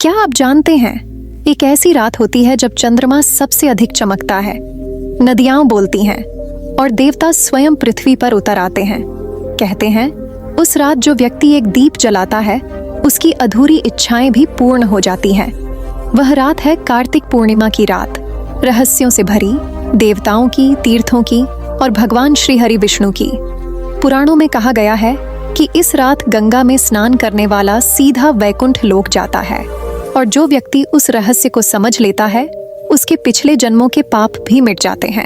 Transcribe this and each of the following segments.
क्या आप जानते हैं, एक ऐसी रात होती है जब चंद्रमा सबसे अधिक चमकता है, नदियां बोलती हैं और देवता स्वयं पृथ्वी पर उतर आते हैं। कहते हैं उस रात जो व्यक्ति एक दीप जलाता है उसकी अधूरी इच्छाएं भी पूर्ण हो जाती हैं। वह रात है कार्तिक पूर्णिमा की रात, रहस्यों से भरी, देवताओं की, तीर्थों की और भगवान श्री हरि विष्णु की। पुराणों में कहा गया है कि इस रात गंगा में स्नान करने वाला सीधा वैकुंठ लोक जाता है और जो व्यक्ति उस रहस्य को समझ लेता है उसके पिछले जन्मों के पाप भी मिट जाते हैं।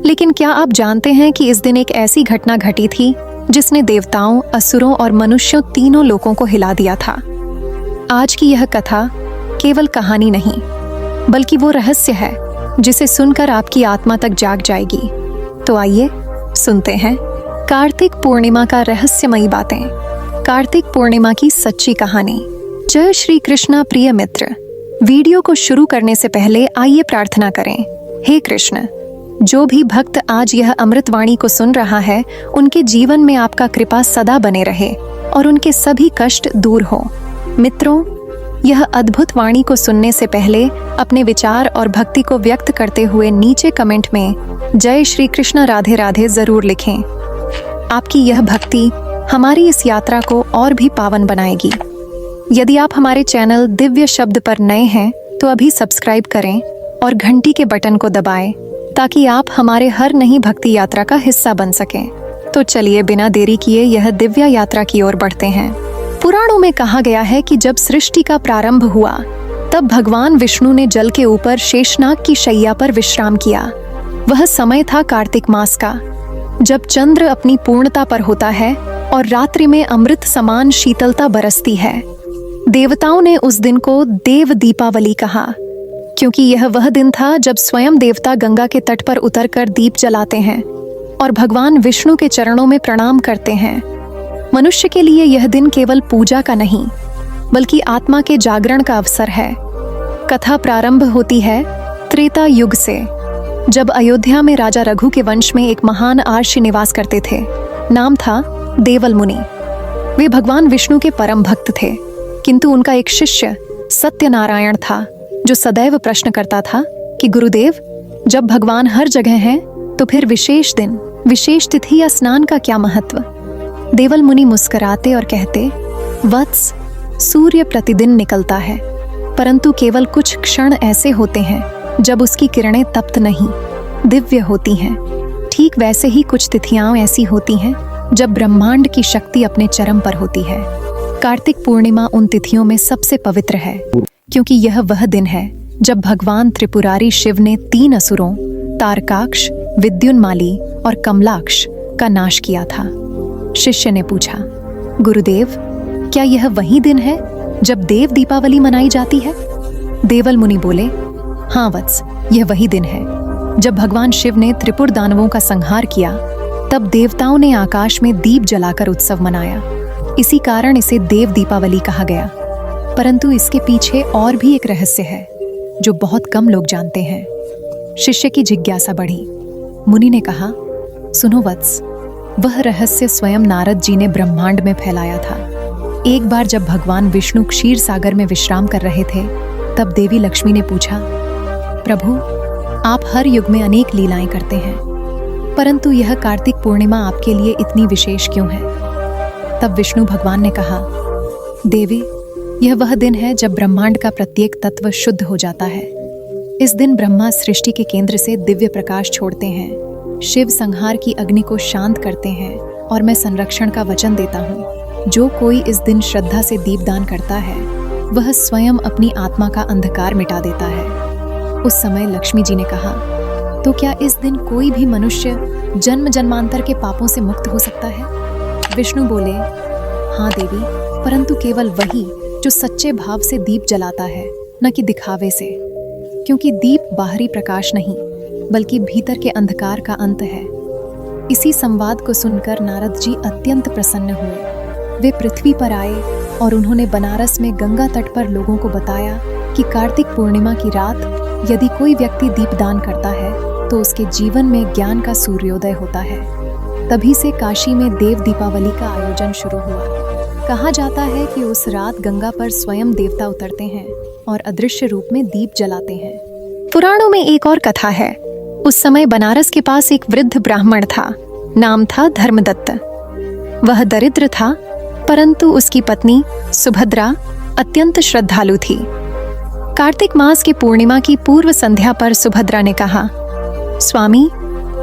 लेकिन क्या आप जानते हैं कि इस दिन एक ऐसी घटना घटी थी जिसने देवताओं, असुरों और मनुष्यों तीनों लोकों को हिला दिया था। आज की यह कथा केवल कहानी नहीं बल्कि वो रहस्य है जिसे सुनकर आपकी आत्मा तक जाग जाएगी। तो आइए सुनते हैं कार्तिक पूर्णिमा का रहस्यमयी बातें, कार्तिक पूर्णिमा की सच्ची कहानी। जय श्री कृष्णा प्रिय मित्र, वीडियो को शुरू करने से पहले आइए प्रार्थना करें। हे कृष्ण, जो भी भक्त आज यह अमृतवाणी को सुन रहा है उनके जीवन में आपका कृपा सदा बने रहे और उनके सभी कष्ट दूर हो। मित्रों, यह अद्भुत वाणी को सुनने से पहले अपने विचार और भक्ति को व्यक्त करते हुए नीचे कमेंट में जय श्री कृष्ण राधे राधे जरूर लिखें। आपकी यह भक्ति हमारी इस यात्रा को और भी पावन बनाएगी। यदि आप हमारे चैनल दिव्य शब्द पर नए हैं तो अभी सब्सक्राइब करें और घंटी के बटन को दबाएं ताकि आप हमारे हर नई भक्ति यात्रा का हिस्सा बन सकें। तो चलिए बिना देरी किए यह दिव्य यात्रा की ओर बढ़ते हैं। पुराणों में कहा गया है कि जब सृष्टि का प्रारंभ हुआ तब भगवान विष्णु ने जल के ऊपर शेषनाग की शैया पर विश्राम किया। वह समय था कार्तिक मास का, जब चंद्र अपनी पूर्णता पर होता है और रात्रि में अमृत समान शीतलता बरसती है। देवताओं ने उस दिन को देव दीपावली कहा क्योंकि यह वह दिन था जब स्वयं देवता गंगा के तट पर उतरकर दीप जलाते हैं और भगवान विष्णु के चरणों में प्रणाम करते हैं। मनुष्य के लिए यह दिन केवल पूजा का नहीं बल्कि आत्मा के जागरण का अवसर है। कथा प्रारंभ होती है त्रेता युग से, जब अयोध्या में राजा रघु के वंश में एक महान आर्षि निवास करते थे। नाम था देवल मुनि। वे भगवान विष्णु के परम भक्त थे, किंतु उनका एक शिष्य सत्यनारायण था जो सदैव प्रश्न करता था कि गुरुदेव, जब भगवान हर जगह हैं तो फिर विशेष दिन, विशेष तिथि या स्नान का क्या महत्व? देवल मुनि मुस्कुराते और कहते, वत्स, सूर्य प्रतिदिन निकलता है परंतु केवल कुछ क्षण ऐसे होते हैं जब उसकी किरणें तप्त नहीं, दिव्य होती हैं। ठीक वैसे ही कुछ तिथियां ऐसी होती हैं जब ब्रह्मांड की शक्ति अपने चरम पर होती है। कार्तिक पूर्णिमा उन तिथियों में सबसे पवित्र है क्योंकि यह वह दिन है जब भगवान त्रिपुरारी शिव ने 3 असुरों तारकाक्ष, विद्युन्माली और कमलाक्ष का नाश किया था। शिष्य ने पूछा, गुरुदेव, क्या यह वही दिन है जब देव दीपावली मनाई जाती है? देवल मुनि बोले, हाँ वत्स, यह वही दिन है जब भगवान शिव ने त्रिपुर दानवों का संहार किया। तब देवताओं ने आकाश में दीप जलाकर उत्सव मनाया। इसी कारण इसे देव दीपावली कहा गया। परंतु इसके पीछे और भी एक रहस्य है जो बहुत कम लोग जानते हैं। शिष्य की जिज्ञासा बढ़ी। मुनि ने कहा, सुनो वत्स, वह रहस्य स्वयं नारद जी ने ब्रह्मांड में फैलाया था। एक बार जब भगवान विष्णु क्षीर सागर में विश्राम कर रहे थे तब देवी लक्ष्मी ने पूछा, प्रभु, आप हर युग में अनेक लीलाएं करते हैं परंतु यह कार्तिक पूर्णिमा आपके लिए इतनी विशेष क्यों है? तब विष्णु भगवान ने कहा, देवी, यह वह दिन है जब ब्रह्मांड का प्रत्येक तत्व शुद्ध हो जाता है। इस दिन ब्रह्मा सृष्टि के केंद्र से दिव्य प्रकाश छोड़ते हैं, शिव संहार की अग्नि को शांत करते हैं और मैं संरक्षण का वचन देता हूँ। जो कोई इस दिन श्रद्धा से दीपदान करता है वह स्वयं अपनी आत्मा का अंधकार मिटा देता है। उस समय लक्ष्मी जी ने कहा, तो क्या इस दिन कोई भी मनुष्य जन्म जन्मांतर के पापों से मुक्त हो सकता है? विष्णु बोले, हाँ देवी, परंतु केवल वही जो सच्चे भाव से दीप जलाता है, न कि दिखावे से, क्योंकि दीप बाहरी प्रकाश नहीं बल्कि भीतर के अंधकार का अंत है। इसी संवाद को सुनकर नारद जी अत्यंत प्रसन्न हुए। वे पृथ्वी पर आए और उन्होंने बनारस में गंगा तट पर लोगों को बताया कि कार्तिक पूर्णिमा की रात यदि कोई व्यक्ति दीपदान करता है तो उसके जीवन में ज्ञान का सूर्योदय होता है। तभी से काशी में देव दीपावली का आयोजन शुरू हुआ। कहा जाता है कि उस रात गंगा पर स्वयं देवता उतरते हैं और अदृश्य रूप में दीप जलाते हैं। पुराणों में एक और कथा है। उस समय बनारस के पास एक वृद्ध ब्राह्मण था, नाम था धर्मदत्त। वह दरिद्र था, परंतु उसकी पत्नी सुभद्रा अत्यंत श्रद्धालु थी। कार्तिक मास की पूर्णिमा की पूर्व संध्या पर सुभद्रा ने कहा, स्वामी,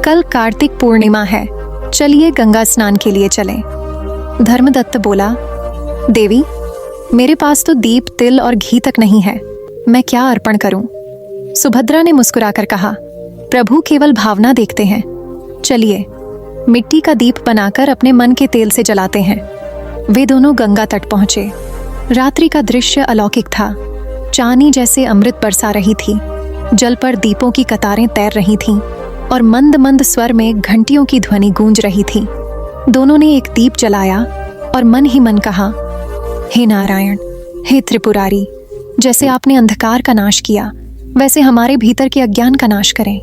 कल कार्तिक पूर्णिमा है, चलिए गंगा स्नान के लिए चलें। धर्मदत्त बोला, देवी, मेरे पास तो दीप, तिल और घी तक नहीं है, मैं क्या अर्पण करूं? सुभद्रा ने मुस्कुराकर कहा, प्रभु केवल भावना देखते हैं, चलिए मिट्टी का दीप बनाकर अपने मन के तेल से जलाते हैं। वे दोनों गंगा तट पहुंचे। रात्रि का दृश्य अलौकिक था। चांदी जैसे अमृत बरसा रही थी, जल पर दीपों की कतारें तैर रही थीं और मंद मंद स्वर में घंटियों की ध्वनि गूंज रही थी। दोनों ने एक दीप जलाया और मन ही मन कहा, हे नारायण, हे त्रिपुरारी, जैसे आपने अंधकार का नाश किया, वैसे हमारे भीतर के अज्ञान का नाश करें।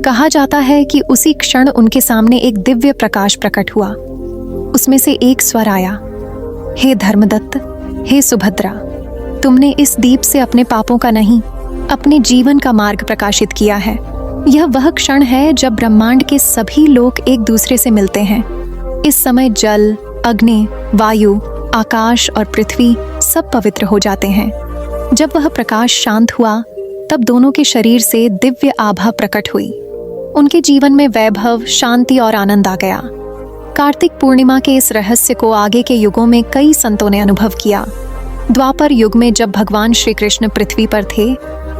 कहा जाता है कि उसी क्षण उनके सामने एक दिव्य प्रकाश प्रकट हुआ। उसमें से एक स्वर आया, हे धर्मदत्त, हे सुभद्रा, तुमने इस दीप से अपने पापों का नहीं, अपने जीवन का मार्ग प्रकाशित किया है। यह वह क्षण है जब ब्रह्मांड के सभी लोग एक दूसरे से मिलते हैं। इस समय जल, अग्नि, वायु, आकाश और पृथ्वी सब पवित्र हो जाते हैं। जब वह प्रकाश शांत हुआ, तब दोनों के शरीर से दिव्य आभा प्रकट हुई। उनके जीवन में वैभव, शांति और आनंद आ गया। कार्तिक पूर्णिमा के इस रहस्य को आगे के युगों में कई संतों ने अनुभव किया। द्वापर युग में जब भगवान श्री कृष्ण पृथ्वी पर थे,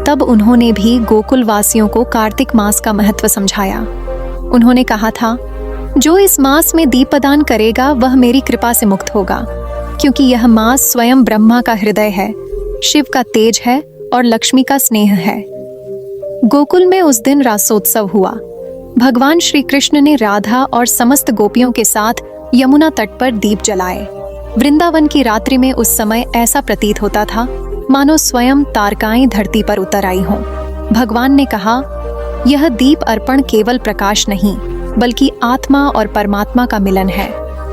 तब उन्होंने भी गोकुल वासियों को कार्तिक मास का महत्व समझाया। उन्होंने कहा था, जो इस मास में दीपदान करेगा वह मेरी कृपा से मुक्त होगा, क्योंकि यह मास स्वयं ब्रह्मा का हृदय है, शिव का तेज है और लक्ष्मी का स्नेह है। गोकुल में उस दिन रासोत्सव हुआ। भगवान श्री कृष्ण ने राधा और समस्त गोपियों के साथ यमुना तट पर दीप जलाए। वृंदावन की रात्रि में उस समय ऐसा प्रतीत होता था मानो स्वयं तारकाएं धरती पर उतर आई हों। भगवान ने कहा, यह दीप अर्पण केवल प्रकाश नहीं, बल्कि आत्मा और परमात्मा का मिलन है।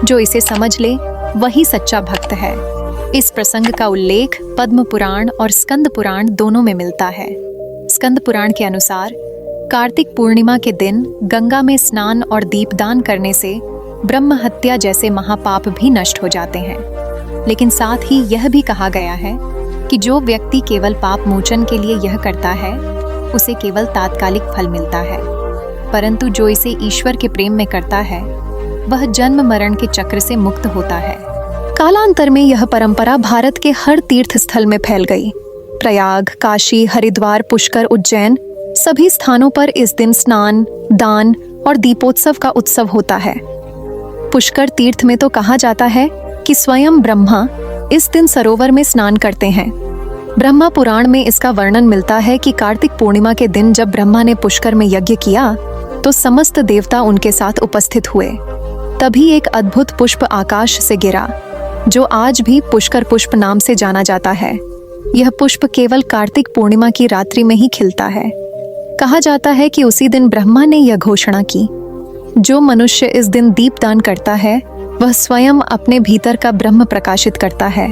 जो इसे समझ ले वही सच्चा भक्त है। इस प्रसंग का उल्लेख पद्म पुराण और स्कंद पुराण दोनों में मिलता है। स्कंद पुराण के अनुसार कार्तिक पूर्णिमा के दिन गंगा में स्नान और दीपदान करने से ब्रह्म हत्या जैसे महापाप भी नष्ट हो जाते हैं। लेकिन साथ ही यह भी कहा गया है कि जो व्यक्ति केवल पाप मोचन के लिए यह करता है, उसे केवल तात्कालिक फल मिलता है, परंतु जो इसे ईश्वर के प्रेम में करता है, वह जन्म मरण के चक्र से मुक्त होता है। कालांतर में यह परंपरा भारत के हर तीर्थ स्थल में फैल गई। प्रयाग, काशी, हरिद्वार, पुष्कर, उज्जैन सभी स्थानों पर इस दिन स्नान, दान और दीपोत्सव का उत्सव होता है। पुष्कर तीर्थ में तो कहा जाता है कि स्वयं ब्रह्मा इस दिन सरोवर में स्नान करते हैं। ब्रह्मा पुराण में इसका वर्णन मिलता है कि कार्तिक पूर्णिमा के दिन जब ब्रह्मा ने पुष्कर में यज्ञ किया, तो समस्त देवता उनके साथ उपस्थित हुए। तभी एक अद्भुत पुष्प आकाश से गिरा, जो आज भी पुष्कर पुष्प नाम से जाना जाता है। यह पुष्प केवल कार्तिक पूर्णिमा की रात्रि में ही खिलता है। कहा जाता है कि उसी दिन ब्रह्मा ने यह घोषणा की, जो मनुष्य इस दिन दीपदान करता है, वह स्वयं अपने भीतर का ब्रह्म प्रकाशित करता है।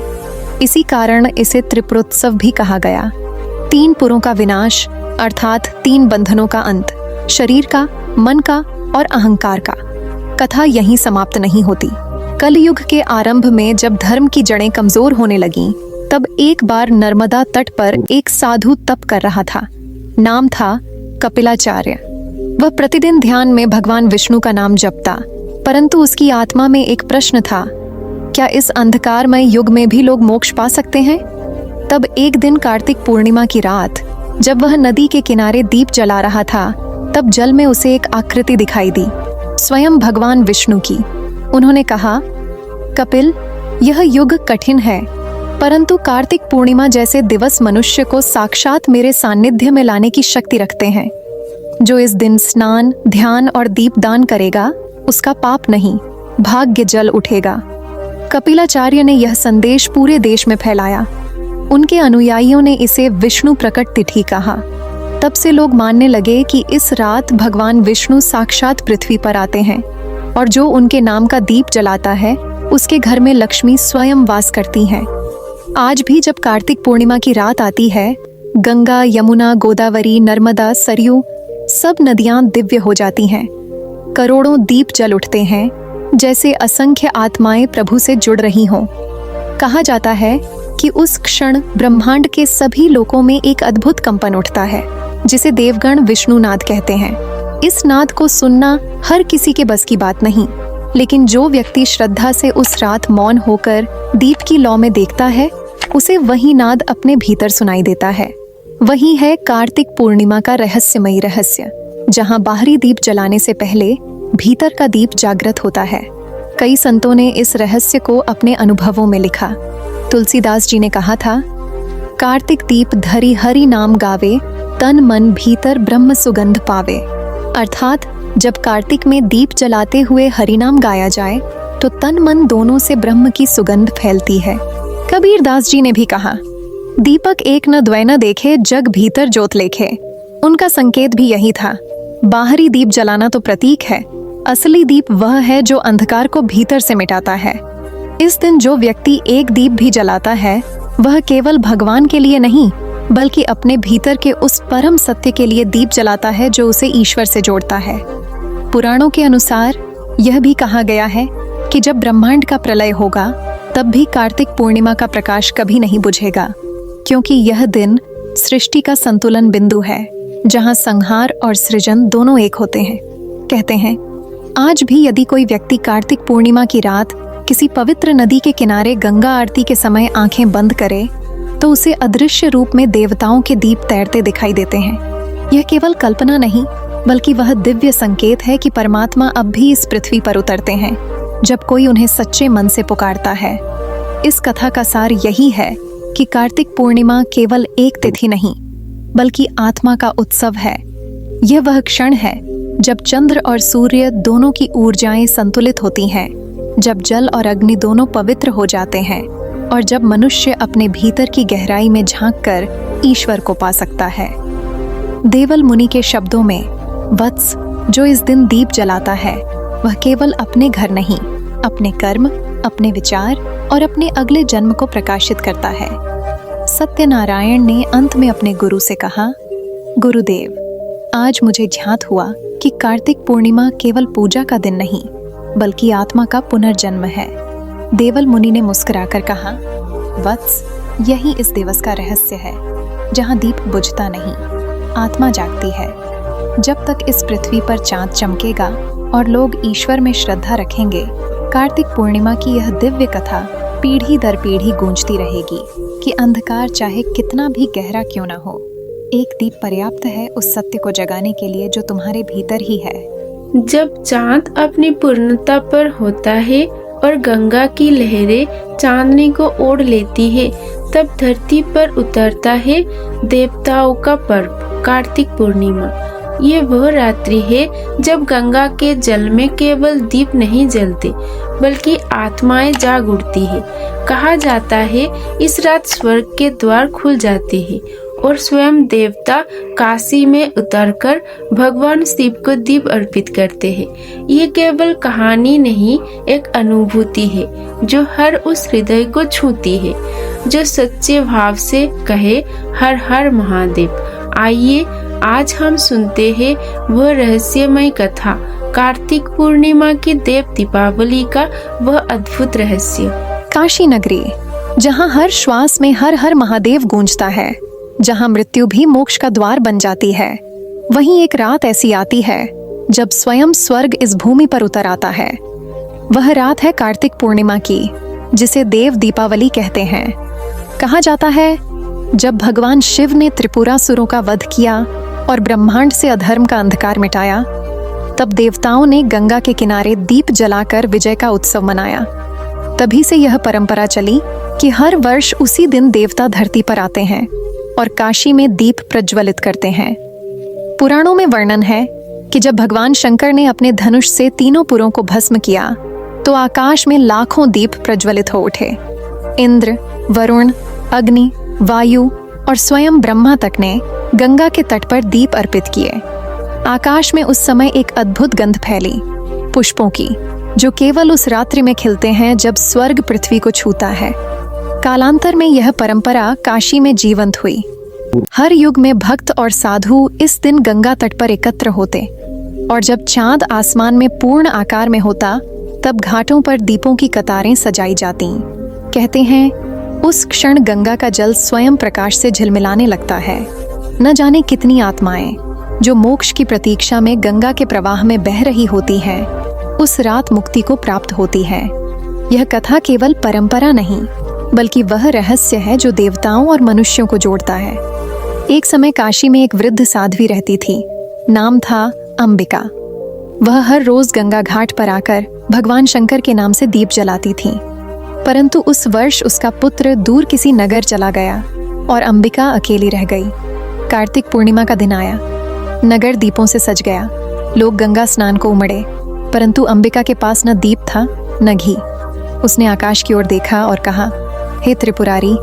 इसी कारण इसे त्रिपुरोत्सव भी कहा गया। 3 पुरों का विनाश अर्थात 3 बंधनों का अंत, शरीर का, मन का और अहंकार का। कथा यहीं समाप्त नहीं होती। कलयुग के आरंभ में जब धर्म की जड़ें कमजोर होने लगीं, तब एक बार नर्मदा तट पर एक साधु तप कर रहा था। नाम था कपिलाचार्य। वह प्रतिदिन ध्यान में भगवान विष्णु का नाम जपता, परंतु उसकी आत्मा में एक प्रश्न था, क्या इस अंधकारमय युग में भी लोग मोक्ष पा सकते हैं? तब एक दिन कार्तिक पूर्णिमा की रात, जब वह नदी के किनारे दीप जला रहा था, तब जल में उसे एक आकृति दिखाई दी, स्वयं भगवान विष्णु की। उन्होंने कहा, कपिल, यह युग कठिन है, परंतु कार्तिक पूर्णिमा जैसे दिवस मनुष्य को साक्षात मेरे सानिध्य में लाने की शक्ति रखते हैं। जो इस दिन स्नान, ध्यान और दीपदान करेगा, उसका पाप नहीं, भाग्य जल उठेगा। कपिलाचार्य ने यह संदेश पूरे देश में फैलाया। उनके अनुयायियों ने इसे विष्णु प्रकट तिथि कहा। तब से लोग मानने लगे कि इस रात भगवान विष्णु साक्षात पृथ्वी पर आते हैं और जो उनके नाम का दीप जलाता है उसके घर में लक्ष्मी स्वयं वास करती हैं। आज भी जब कार्तिक पूर्णिमा की रात आती है, गंगा, यमुना, गोदावरी, नर्मदा, सरयू सब नदियां दिव्य हो जाती हैं। करोड़ों दीप जल उठते हैं, जैसे असंख्य आत्माएं प्रभु से जुड़ रही हों। कहा जाता है कि उस क्षण ब्रह्मांड के सभी लोकों में एक अद्भुत कंपन उठता है, जिसे देवगण विष्णु नाद कहते हैं। इस नाद को सुनना हर किसी के बस की बात नहीं, लेकिन जो व्यक्ति श्रद्धा से उस रात मौन होकर दीप की लौ में देखता है, उसे वही नाद अपने भीतर सुनाई देता है। वही है कार्तिक पूर्णिमा का रहस्यमयी रहस्य, जहां बाहरी दीप जलाने से पहले भीतर का दीप जागृत होता है। कई संतों ने इस रहस्य को अपने अनुभवों में लिखा। तुलसीदास जी ने कहा था, कार्तिक दीप धरि हरि नाम गावे, तन मन भीतर ब्रह्म सुगंध पावे। अर्थात जब कार्तिक में दीप जलाते हुए हरि नाम गाया जाए तो तन मन दोनों से ब्रह्म की सुगंध फैलती है। कबीर दास जी ने भी कहा, दीपक एक न द्वै न देखे, जग भीतर ज्योत लेखे। उनका संकेत भी यही था। बाहरी दीप जलाना तो प्रतीक है, असली दीप वह है जो अंधकार को भीतर से मिटाता है। इस दिन जो व्यक्ति एक दीप भी जलाता है, वह केवल भगवान के लिए नहीं, बल्कि अपने भीतर के उस परम सत्य के लिए दीप जलाता है जो उसे ईश्वर से जोड़ता है। पुराणों के अनुसार यह भी कहा गया है कि जब ब्रह्मांड का प्रलय होगा, तब भी कार्तिक पूर्णिमा का प्रकाश कभी नहीं बुझेगा, क्योंकि यह दिन सृष्टि का संतुलन बिंदु है, जहां संहार और सृजन दोनों एक होते हैं। कहते हैं, आज भी यदि कोई व्यक्ति कार्तिक पूर्णिमा की रात किसी पवित्र नदी के किनारे गंगा आरती के समय आंखें बंद करे, तो उसे अदृश्य रूप में देवताओं के दीप तैरते दिखाई देते हैं। यह केवल कल्पना नहीं, बल्कि वह दिव्य संकेत है कि परमात्मा अब भी इस पृथ्वी पर उतरते हैं, जब कोई उन्हें सच्चे मन से पुकारता है। इस कथा का सार यही है कि कार्तिक पूर्णिमा केवल एक तिथि नहीं, बल्कि आत्मा का उत्सव है। यह वह क्षण है जब चंद्र और सूर्य दोनों की ऊर्जाएं संतुलित होती हैं, जब जल और अग्नि दोनों पवित्र हो जाते हैं, और जब मनुष्य अपने भीतर की गहराई में झांककर ईश्वर को पा सकता है। देवल मुनि के शब्दों में, वत्स, जो इस दिन दीप जलाता है, वह केवल अपने घर नहीं, अपने कर्म, अपने विचार और अपने अगले जन्म को प्रकाशित करता है। सत्यनारायण ने अंत में अपने गुरु से कहा, गुरुदेव, आज मुझे ज्ञात हुआ कि कार्तिक पूर्णिमा केवल पूजा का दिन नहीं, बल्कि आत्मा का पुनर्जन्म है। देवल मुनि ने मुस्कुराकर कहा, वत्स, यही इस दिवस का रहस्य है, जहां दीप बुझता नहीं, आत्मा जागती है। जब तक इस पृथ्वी पर चांद चमकेगा और लोग ईश्वर में श्रद्धा रखेंगे, कार्तिक पूर्णिमा की यह दिव्य कथा पीढ़ी दर पीढ़ी गूंजती रहेगी कि अंधकार चाहे कितना भी गहरा क्यों ना हो, एक दीप पर्याप्त है उस सत्य को जगाने के लिए जो तुम्हारे भीतर ही है। जब चांद अपनी पूर्णता पर होता है और गंगा की लहरें चांदनी को ओढ़ लेती है, तब धरती पर उतरता है देवताओं का पर्व कार्तिक पूर्णिमा। ये वह रात्रि है जब गंगा के जल में केवल दीप नहीं जलते, बल्कि आत्माएं जाग उठती है। कहा जाता है इस रात स्वर्ग के द्वार खुल जाते हैं और स्वयं देवता काशी में उतरकर भगवान शिव को दीप अर्पित करते हैं। ये केवल कहानी नहीं, एक अनुभूति है जो हर उस हृदय को छूती है जो सच्चे भाव से कहे, हर हर महादेव। आइए आज हम सुनते हैं वह रहस्यमय कथा, कार्तिक पूर्णिमा की देव दीपावली का वह अद्भुत रहस्य। काशी नगरी, जहाँ हर श्वास में हर हर महादेव गूंजता है, जहाँ मृत्यु भी मोक्ष का द्वार बन जाती है, वहीं एक रात ऐसी आती है जब स्वयं स्वर्ग इस भूमि पर उतर आता है। वह रात है कार्तिक पूर्णिमा की, जिसे देव दीपावली कहते हैं। कहा जाता है जब भगवान शिव ने त्रिपुरासुरों का वध किया और ब्रह्मांड से अधर्म का अंधकार मिटाया, तब देवताओं ने गंगा के किनारे दीप जलाकर विजय का उत्सव मनाया। तभी से यह परंपरा चली कि हर वर्ष उसी दिन देवता धरती पर आते हैं और काशी में दीप प्रज्वलित करते हैं। पुराणों में वर्णन है कि जब भगवान शंकर ने अपने धनुष से तीनों पुरों को भस्म किया, तो आकाश में लाखों दीप प्रज्वलित हो उठे। इंद्र, वरुण, अग्नि, वायु और स्वयं ब्रह्मा तक ने गंगा के तट पर दीप अर्पित किए। आकाश में उस समय एक अद्भुत गंध फैली, पुष्पों की, जो केवल उस रात्रि में खिलते हैं जब स्वर्ग पृथ्वी को छूता है। कालांतर में यह परंपरा काशी में जीवंत हुई। हर युग में भक्त और साधु इस दिन गंगा तट पर एकत्र होते, और जब चांद आसमान में पूर्ण आकार में होता तब घाटों पर दीपों की कतारें सजाई जाती। कहते हैं उस क्षण गंगा का जल स्वयं प्रकाश से झिलमिलाने लगता है। न जाने कितनी आत्माएं जो मोक्ष की प्रतीक्षा में गंगा के प्रवाह में बह रही होती हैं, उस रात मुक्ति को प्राप्त होती है। यह कथा केवल परंपरा नहीं, बल्कि वह रहस्य है जो देवताओं और मनुष्यों को जोड़ता है। एक समय काशी में एक वृद्ध साध्वी रहती थी। नाम था अंबिका। वह हर रोज गंगा घाट पर आकर भगवान शंकर के नाम से दीप जलाती थी। परंतु उस वर्ष उसका पुत्र दूर किसी नगर चला गया और अंबिका अकेली रह गई। कार्तिक पूर्णिमा का दिन आया। नगर दीपों से सज गया। लोग गंगा स्नान को उमड़े, परंतु अंबिका के पास न दीप था न घी। उसने आकाश की ओर देखा और कहा, हे त्रिपुरारी,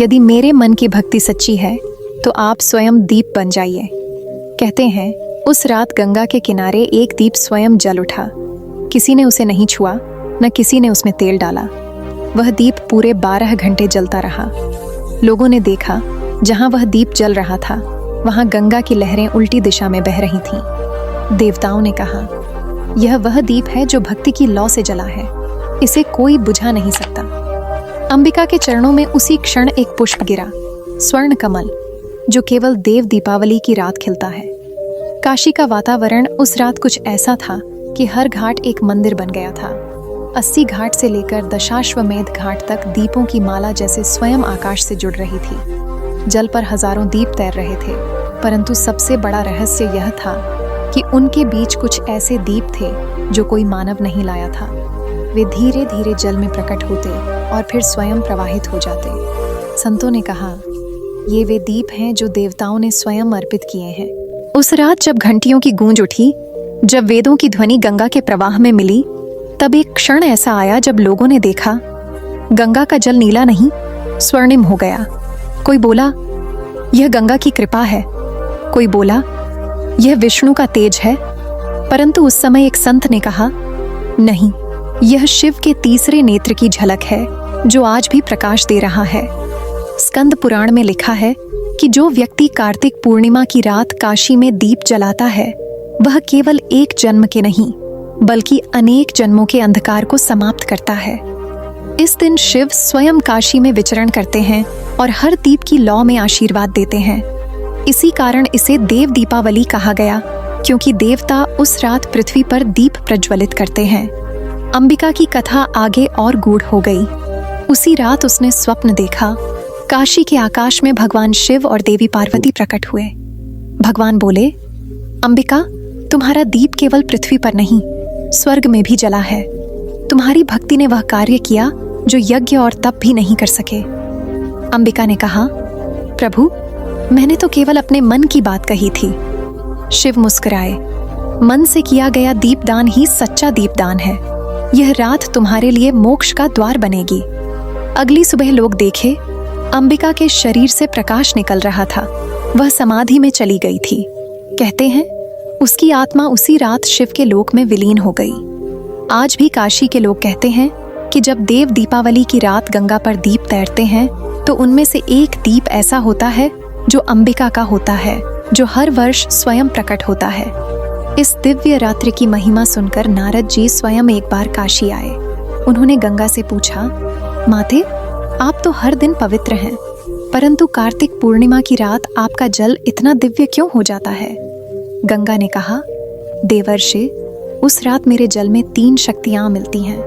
यदि मेरे मन की भक्ति सच्ची है तो आप स्वयं दीप बन जाइए। कहते हैं उस रात गंगा के किनारे एक दीप स्वयं जल उठा। किसी ने उसे नहीं छुआ, न किसी ने उसमें तेल डाला। वह दीप पूरे 12 घंटे जलता रहा। लोगों ने देखा, जहां वह दीप जल रहा था वहां गंगा की लहरें उल्टी दिशा में बह रही थीं। देवताओं ने कहा, यह वह दीप है जो भक्ति की लौ से जला है, इसे कोई बुझा नहीं सकता। अंबिका के चरणों में उसी क्षण एक पुष्प गिरा, स्वर्ण कमल, जो केवल देव दीपावली की रात खिलता है। काशी का वातावरण उस रात कुछ ऐसा था कि हर घाट एक मंदिर बन गया था। 80 घाट से लेकर दशाश्वमेध घाट तक दीपों की माला जैसे स्वयं आकाश से जुड़ रही थी। जल पर हजारों दीप तैर रहे थे, परंतु सबसे बड़ा रहस्य यह था कि उनके बीच कुछ ऐसे दीप थे जो कोई मानव नहीं लाया था। वे धीरे धीरे जल में प्रकट होते और फिर स्वयं प्रवाहित हो जाते। संतों ने कहा, ये वे दीप हैं जो देवताओं ने स्वयं अर्पित किए हैं। उस रात जब घंटियों की गूंज उठी, जब वेदों की ध्वनि गंगा के प्रवाह में मिली, तब एक क्षण ऐसा आया जब लोगों ने देखा गंगा का जल नीला नहीं, स्वर्णिम हो गया। कोई बोला, यह गंगा की कृपा है। कोई बोला, यह विष्णु का तेज है। परंतु उस समय एक संत ने कहा, नहीं, यह शिव के तीसरे नेत्र की झलक है जो आज भी प्रकाश दे रहा है। स्कंद पुराण में लिखा है कि जो व्यक्ति कार्तिक पूर्णिमा की रात काशी में दीप जलाता है, वह केवल एक जन्म के नहीं बल्कि अनेक जन्मों के अंधकार को समाप्त करता है। इस दिन शिव स्वयं काशी में विचरण करते हैं और हर दीप की लौ में आशीर्वाद देते हैं। इसी कारण इसे देव दीपावली कहा गया, क्योंकि देवता उस रात पृथ्वी पर दीप प्रज्वलित करते हैं। अंबिका की कथा आगे और गूढ़ हो गई। उसी रात उसने स्वप्न देखा, काशी के आकाश में भगवान शिव और देवी पार्वती प्रकट हुए। भगवान बोले, अंबिका, तुम्हारा दीप केवल पृथ्वी पर नहीं, स्वर्ग में भी जला है। तुम्हारी भक्ति ने वह कार्य किया जो यज्ञ और तप भी नहीं कर सके। अंबिका ने कहा, प्रभु, मैंने तो केवल अपने मन की बात कही थी। शिव मुस्कुराए, मन से किया गया दीपदान ही सच्चा दीपदान है। यह रात तुम्हारे लिए मोक्ष का द्वार बनेगी। अगली सुबह लोग देखे, अंबिका के शरीर से प्रकाश निकल रहा था। वह समाधि में चली गई थी। कहते हैं उसकी आत्मा उसी रात शिव के लोक में विलीन हो गई। आज भी काशी के लोग कहते हैं कि जब देव दीपावली की रात गंगा पर दीप तैरते हैं तो उनमें से एक दीप ऐसा होता है जो अंबिका का होता है, जो हर वर्ष स्वयं प्रकट होता है। इस दिव्य रात्रि की महिमा सुनकर नारद जी स्वयं एक बार काशी आए। उन्होंने गंगा से पूछा, माते, आप तो हर दिन पवित्र हैं, परंतु कार्तिक पूर्णिमा की रात आपका जल इतना दिव्य क्यों हो जाता है? गंगा ने कहा, देवर्षि, उस रात मेरे जल में 3 शक्तियां मिलती हैं,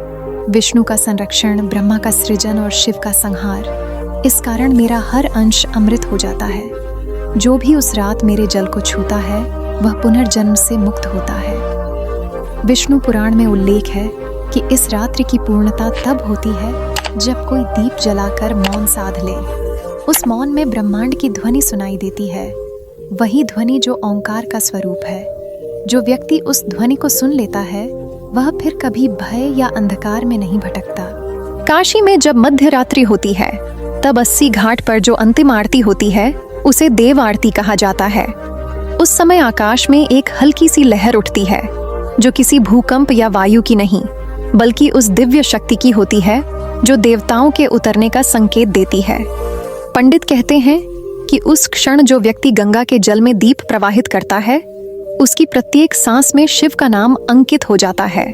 विष्णु का संरक्षण, ब्रह्मा का सृजन और शिव का संहार। इस कारण मेरा हर अंश अमृत हो जाता है। जो भी उस रात मेरे जल को छूता है वह पुनर्जन्म से मुक्त होता है। विष्णु पुराण में उल्लेख है कि इस रात्रि की पूर्णता तब होती है जब कोई दीप जलाकर मौन साध ले। उस मौन में ब्रह्मांड की ध्वनि सुनाई देती है, वही ध्वनि जो ओंकार का स्वरूप है। जो व्यक्ति उस ध्वनि को सुन लेता है वह फिर कभी भय या अंधकार में नहीं भटकता। काशी में जब मध्य रात्रि होती है तब 80 घाट पर जो अंतिम आरती होती है उसे देव आरती कहा जाता है। उस समय आकाश में एक हल्की सी लहर उठती है जो किसी भूकंप या वायु की नहीं बल्कि उस दिव्य शक्ति की होती है जो देवताओं के उतरने का संकेत देती है। पंडित कहते हैं कि उस क्षण जो व्यक्ति गंगा के जल में दीप प्रवाहित करता है, उसकी प्रत्येक सांस में शिव का नाम अंकित हो जाता है।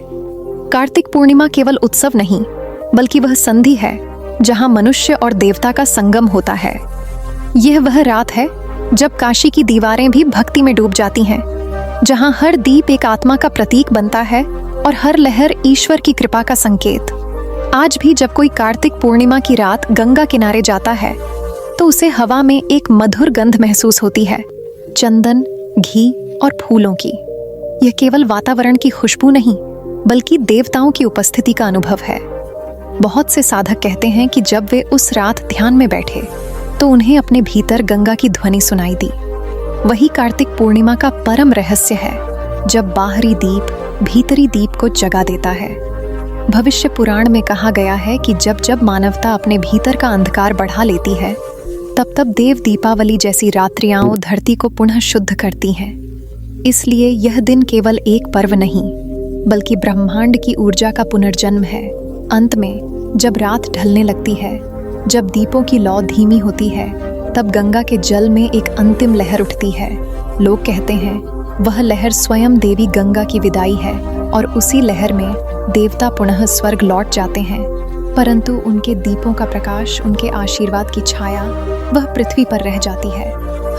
कार्तिक पूर्णिमा केवल उत्सव नहीं, बल्कि वह संधि है जहां मनुष्य और देवता का संगम होता है। यह वह रात है जब काशी की दीवारें भी भक्ति में डूब जाती हैं, जहां हर दीप एक आत्मा का प्रतीक बनता है और हर लहर ईश्वर की कृपा का संकेत। आज भी जब कोई कार्तिक पूर्णिमा की रात गंगा किनारे जाता है तो उसे हवा में एक मधुर गंध महसूस होती है, चंदन, घी और फूलों की। यह केवल वातावरण की खुशबू नहीं, बल्कि देवताओं की उपस्थिति का अनुभव है। बहुत से साधक कहते हैं कि जब वे उस रात ध्यान में बैठे तो उन्हें अपने भीतर गंगा की ध्वनि सुनाई दी। वही कार्तिक पूर्णिमा का परम रहस्य है, जब बाहरी दीप भीतरी दीप को जगा देता है। भविष्य पुराण में कहा गया है कि जब जब मानवता अपने भीतर का अंधकार बढ़ा लेती है, तब तब देव दीपावली जैसी रात्रियां धरती को पुनः शुद्ध करती हैं। इसलिए यह दिन केवल एक पर्व नहीं, बल्कि ब्रह्मांड की ऊर्जा का पुनर्जन्म है। अंत में जब रात ढलने लगती है, जब दीपों की लौ धीमी होती है, तब गंगा के जल में एक अंतिम लहर उठती है। लोग कहते हैं वह लहर स्वयं देवी गंगा की विदाई है और उसी लहर में देवता पुनः स्वर्ग लौट जाते हैं, परंतु उनके दीपों का प्रकाश, उनके आशीर्वाद की छाया वह पृथ्वी पर रह जाती है।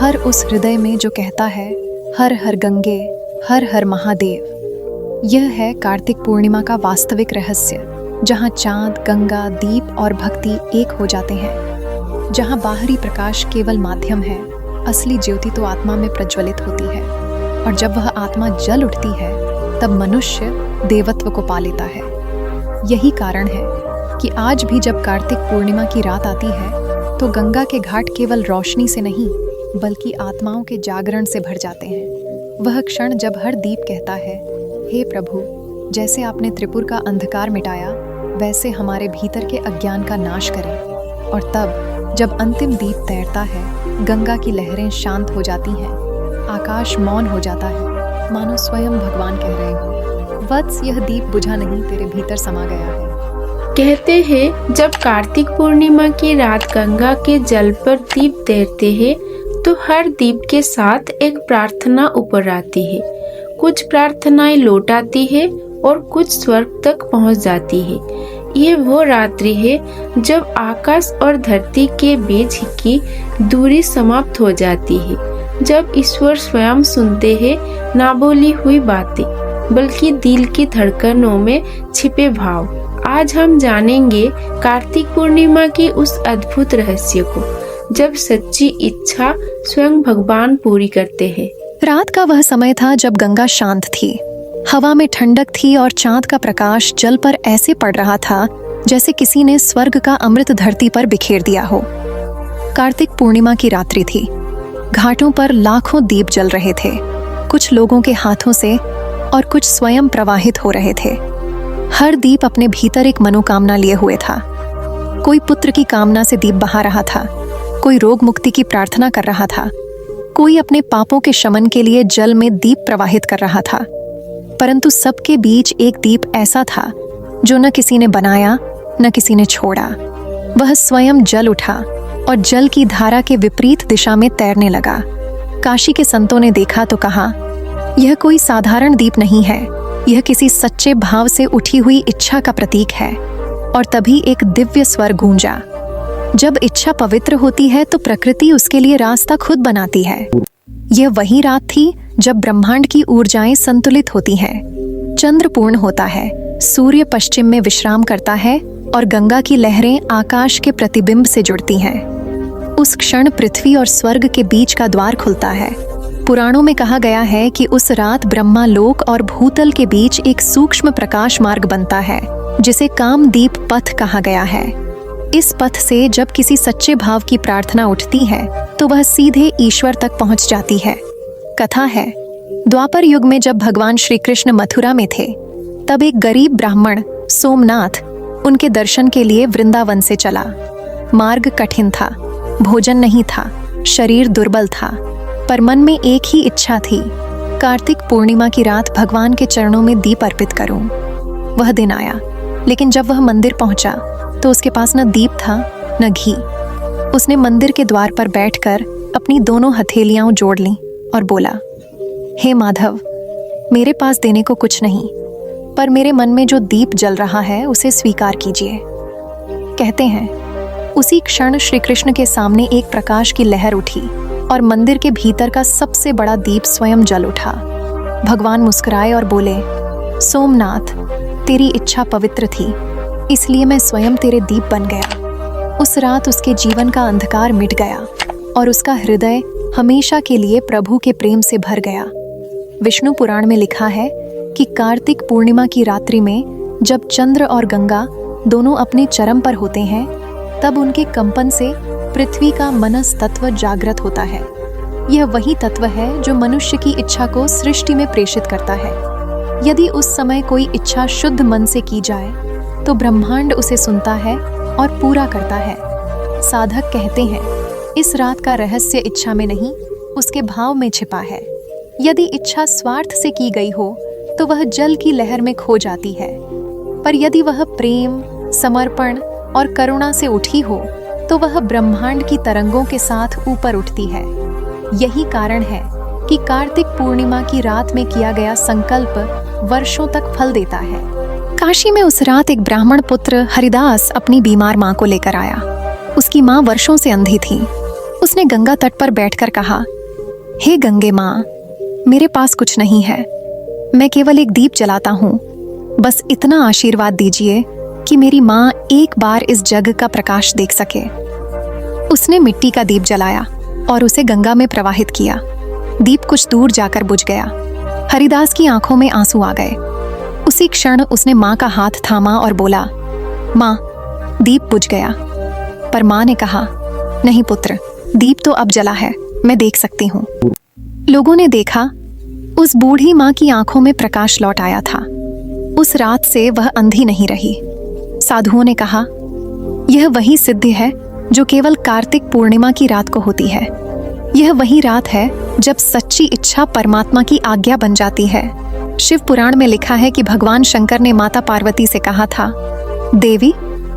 हर उस हृदय में जो कहता है हर हर गंगे, हर हर महादेव। यह है कार्तिक पूर्णिमा का वास्तविक रहस्य, जहाँ चांद, गंगा, दीप और भक्ति एक हो जाते हैं। जहाँ बाहरी प्रकाश केवल माध्यम है, असली ज्योति तो आत्मा में प्रज्वलित होती है। और जब वह आत्मा जल उठती है, तब मनुष्य देवत्व को पा लेता है। यही कारण है कि आज भी जब कार्तिक पूर्णिमा की रात आती है, तो गंगा के घाट केवल रोशनी से नहीं, बल्कि आत्माओं के जागरण से भर जाते हैं। वह क्षण जब हर दीप कहता है, हे प्रभु, जैसे आपने त्रिपुर का अंधकार मिटाया, वैसे हमारे भीतर के अज्ञान का नाश करें। और तब जब अंतिम दीप तैरता है, गंगा की लहरें शांत हो जाती हैं, आकाश मौन हो जाता है, मानो स्वयं भगवान कह रहे हो, वत्स, यह दीप बुझा नहीं, तेरे भीतर समा गया है। कहते हैं जब कार्तिक पूर्णिमा की रात गंगा के जल पर दीप तैरते हैं, तो हर दीप के साथ एक प्रार्थना ऊपर आती है। कुछ प्रार्थनाएं लौट आती है और कुछ स्वर्ग तक पहुंच जाती है। ये वो रात्रि है जब आकाश और धरती के बीच की दूरी समाप्त हो जाती है, जब ईश्वर स्वयं सुनते हैं ना बोली हुई बातें, बल्कि दिल की धड़कनों में छिपे भाव। आज हम जानेंगे कार्तिक पूर्णिमा की उस अद्भुत रहस्य को, जब सच्ची इच्छा स्वयं भगवान पूरी करते हैं। रात का वह समय था जब गंगा शांत थी, हवा में ठंडक थी और चांद का प्रकाश जल पर ऐसे पड़ रहा था जैसे किसी ने स्वर्ग का अमृत धरती पर बिखेर दिया हो। कार्तिक पूर्णिमा की रात्रि थी। घाटों पर लाखों दीप जल रहे थे, कुछ लोगों के हाथों से और कुछ स्वयं प्रवाहित हो रहे थे। हर दीप अपने भीतर एक मनोकामना लिए हुए था। कोई पुत्र की कामना से दीप बहा रहा था, कोई रोग मुक्ति की प्रार्थना कर रहा था, कोई अपने पापों के शमन के लिए जल में दीप प्रवाहित कर रहा था। परंतु सबके बीच एक दीप ऐसा था जो न किसी ने बनाया, न किसी ने छोड़ा। वह स्वयं जल उठा और जल की धारा के विपरीत दिशा में तैरने लगा। काशी के संतों ने देखा तो कहा, यह कोई साधारण दीप नहीं है, यह किसी सच्चे भाव से उठी हुई इच्छा का प्रतीक है। और तभी एक दिव्य स्वर गूंजा। जब इच्छा पवित्र होती है तो प्रकृति उसके लिए रास्ता खुद बनाती है। यह वही रात थी जब ब्रह्मांड की ऊर्जाएं संतुलित होती हैं, चंद्र पूर्ण होता है, सूर्य पश्चिम में विश्राम करता है और गंगा की लहरें आकाश के प्रतिबिंब से जुड़ती हैं। उस क्षण पृथ्वी और स्वर्ग के बीच का द्वार खुलता है। पुराणों में कहा गया है कि उस रात ब्रह्मा लोक और भूतल के बीच एक सूक्ष्म प्रकाश मार्ग बनता है, जिसे कामदीप पथ कहा गया है। इस पथ से जब किसी सच्चे भाव की प्रार्थना उठती है तो वह सीधे ईश्वर तक पहुंच जाती है। कथा है, द्वापर युग में जब भगवान श्री कृष्ण मथुरा में थे, तब एक गरीब ब्राह्मण सोमनाथ उनके दर्शन के लिए वृंदावन से चला। मार्ग कठिन था, भोजन नहीं था, शरीर दुर्बल था, पर मन में एक ही इच्छा थी, कार्तिक पूर्णिमा की रात भगवान के चरणों में दीप अर्पित करूं। वह दिन आया, लेकिन जब वह मंदिर पहुंचा तो उसके पास न दीप था न घी। उसने मंदिर के द्वार पर बैठकर अपनी दोनों हथेलियां जोड़ लीं और बोला, हे माधव, मेरे पास देने को कुछ नहीं, पर मेरे मन में जो दीप जल रहा है उसे स्वीकार कीजिए। कहते हैं उसी क्षण श्री कृष्ण के सामने एक प्रकाश की लहर उठी और मंदिर के भीतर का सबसे बड़ा दीप स्वयं जल उठा। भगवान मुस्कुराए और बोले, सोमनाथ, तेरी इच्छा पवित्र थी, इसलिए मैं स्वयं तेरे दीप बन गया। उस रात उसके जीवन का अंधकार मिट गया और उसका हृदय हमेशा के लिए प्रभु के प्रेम से भर गया। विष्णु पुराण में लिखा है कि कार्तिक पूर्णिमा की रात्रि में जब चंद्र और गंगा दोनों अपने चरम पर होते हैं, तब उनके कंपन से पृथ्वी का मनस तत्व जागृत होता है। यह वही तत्व है जो मनुष्य की इच्छा को सृष्टि में प्रेषित करता है। यदि उस समय कोई इच्छा शुद्ध मन से की जाए तो ब्रह्मांड उसे सुनता है और पूरा करता है। साधक कहते हैं, इस रात का रहस्य इच्छा में नहीं, उसके भाव में छिपा है। यदि इच्छा स्वार्थ से की गई हो तो वह जल की लहर में खो जाती है, पर यदि वह प्रेम, समर्पण और करुणा से उठी हो तो वह ब्रह्मांड की तरंगों के साथ ऊपर उठती है। यही कारण है कि कार्तिक पूर्णिमा की रात में किया गया संकल्प वर्षों तक फल देता है। काशी में उस रात एक ब्राह्मण पुत्र हरिदास अपनी बीमार माँ को लेकर आया। उसकी माँ वर्षों से अंधी थी। उसने गंगा तट पर बैठकर कहा, हे गंगे माँ, मेरे पास कुछ नहीं है, मैं केवल एक दीप जलाता हूँ। बस इतना आशीर्वाद दीजिए कि मेरी माँ एक बार इस जग का प्रकाश देख सके। उसने मिट्टी का दीप जलाया और उसे गंगा में प्रवाहित किया। दीप कुछ दूर जाकर बुझ गया। हरिदास की आंखों में आंसू आ गए। उसी क्षण उसने माँ का हाथ थामा और बोला, माँ, दीप बुझ गया। पर माँ ने कहा, नहीं पुत्र, दीप तो अब जला है, मैं देख सकती हूँ। लोगों ने देखा, उस बूढ़ी माँ की आंखों में प्रकाश लौट आया था। उस रात से वह अंधी नहीं रही। साधुओं ने कहा, यह वही सिद्धि है जो केवल कार्तिक पूर्णिमा की रात को होती है। यह वही रात है जब सच्ची इच्छा परमात्मा की आज्ञा बन जाती है। शिव पुराण में लिखा है कि भगवान शंकर ने माता पार्वती से कहा था, देवी,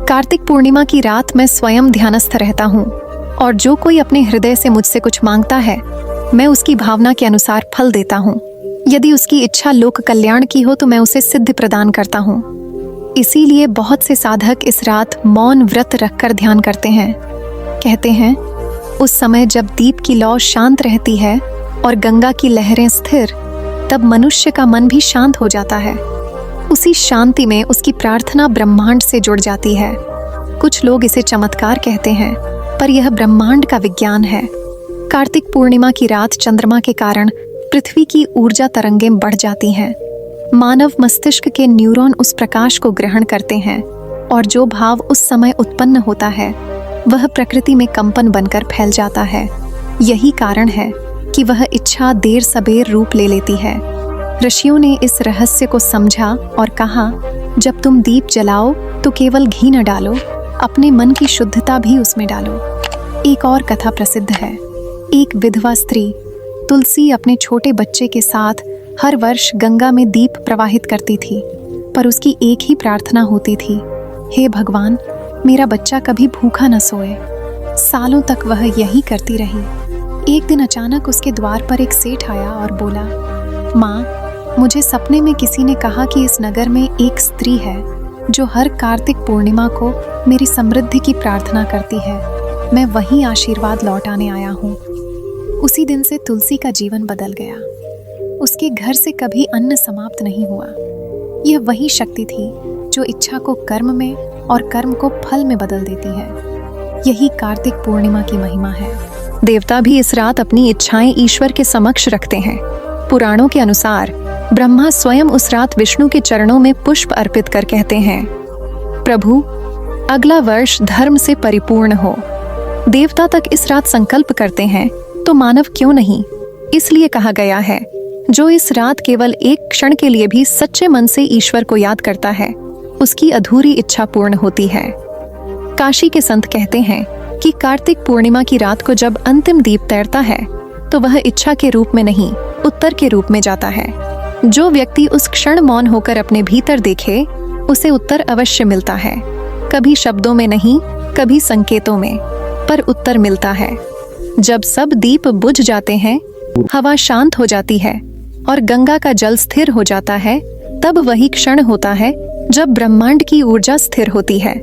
कार्तिक पूर्णिमा की रात मैं स्वयं ध्यानस्थ रहता हूँ और जो कोई अपने हृदय से मुझसे कुछ मांगता है, मैं उसकी भावना के अनुसार फल देता हूँ। यदि उसकी इच्छा लोक कल्याण की हो तो मैं उसे सिद्धि प्रदान करता हूँ। इसीलिए बहुत से साधक इस रात मौन व्रत रखकर ध्यान करते हैं। कहते हैं, उस समय जब दीप की लौ शांत रहती है और गंगा की लहरें स्थिर, तब मनुष्य का मन भी शांत हो जाता है। उसी शांति में उसकी प्रार्थना ब्रह्मांड से जुड़ जाती है। कुछ लोग इसे चमत्कार कहते हैं, पर यह ब्रह्मांड का विज्ञान है। कार्तिक पूर्णिमा की रात चंद्रमा के कारण पृथ्वी की ऊर्जा तरंगें बढ़ जाती हैं। मानव मस्तिष्क के न्यूरॉन उस प्रकाश को ग्रहण करते हैं और जो भाव उस समय उत्पन्न होता है वह प्रकृति में कंपन बनकर फैल जाता है। यही कारण है कि वह इच्छा देर सबेर रूप ले लेती है। ऋषियों ने इस रहस्य को समझा और कहा, जब तुम दीप जलाओ तो केवल घी न डालो, अपने मन की शुद्धता भी उसमें डालो। एक और कथा प्रसिद्ध है। एक विधवा स्त्री तुलसी अपने छोटे बच्चे के साथ हर वर्ष गंगा में दीप प्रवाहित करती थी, पर उसकी एक ही प्रार्थना होती थी, हे भगवान, मेरा बच्चा कभी भूखा न सोए। सालों तक वह यही करती रही। एक दिन अचानक उसके द्वार पर एक सेठ आया और बोला, माँ, मुझे सपने में किसी ने कहा कि इस नगर में एक स्त्री है जो हर कार्तिक पूर्णिमा को मेरी समृद्धि की प्रार्थना करती है। मैं वही आशीर्वाद लौटाने आया हूँ। उसी दिन से तुलसी का जीवन बदल गया। उसके घर से कभी अन्न समाप्त नहीं हुआ। यह वही शक्ति थी जो इच्छा को कर्म में और कर्म को फल में बदल देती है। यही कार्तिक पूर्णिमा की महिमा है। देवता भी इस रात अपनी इच्छाएं ईश्वर के समक्ष रखते हैं। पुराणों के अनुसार ब्रह्मा स्वयं उस रात विष्णु के चरणों में पुष्प अर्पित कर कहते हैं, प्रभु, अगला वर्ष धर्म से परिपूर्ण हो। देवता तक इस रात संकल्प करते हैं, तो मानव क्यों नहीं? इसलिए कहा गया है, जो इस रात केवल एक क्षण के लिए भी सच्चे मन से ईश्वर को याद करता है, उसकी अधूरी इच्छा पूर्ण होती है। काशी के संत कहते हैं कि कार्तिक पूर्णिमा की रात को जब अंतिम दीप तैरता है तो वह इच्छा के रूप में नहीं, उत्तर के रूप में जाता है। जो व्यक्ति उस क्षण मौन होकर अपने भीतर देखे उसे उत्तर अवश्य मिलता है, कभी शब्दों में नहीं, कभी संकेतों में, पर उत्तर मिलता है। जब सब दीप बुझ जाते हैं, हवा शांत हो जाती है और गंगा का जल स्थिर हो जाता है, तब वही क्षण होता है जब ब्रह्मांड की ऊर्जा स्थिर होती है।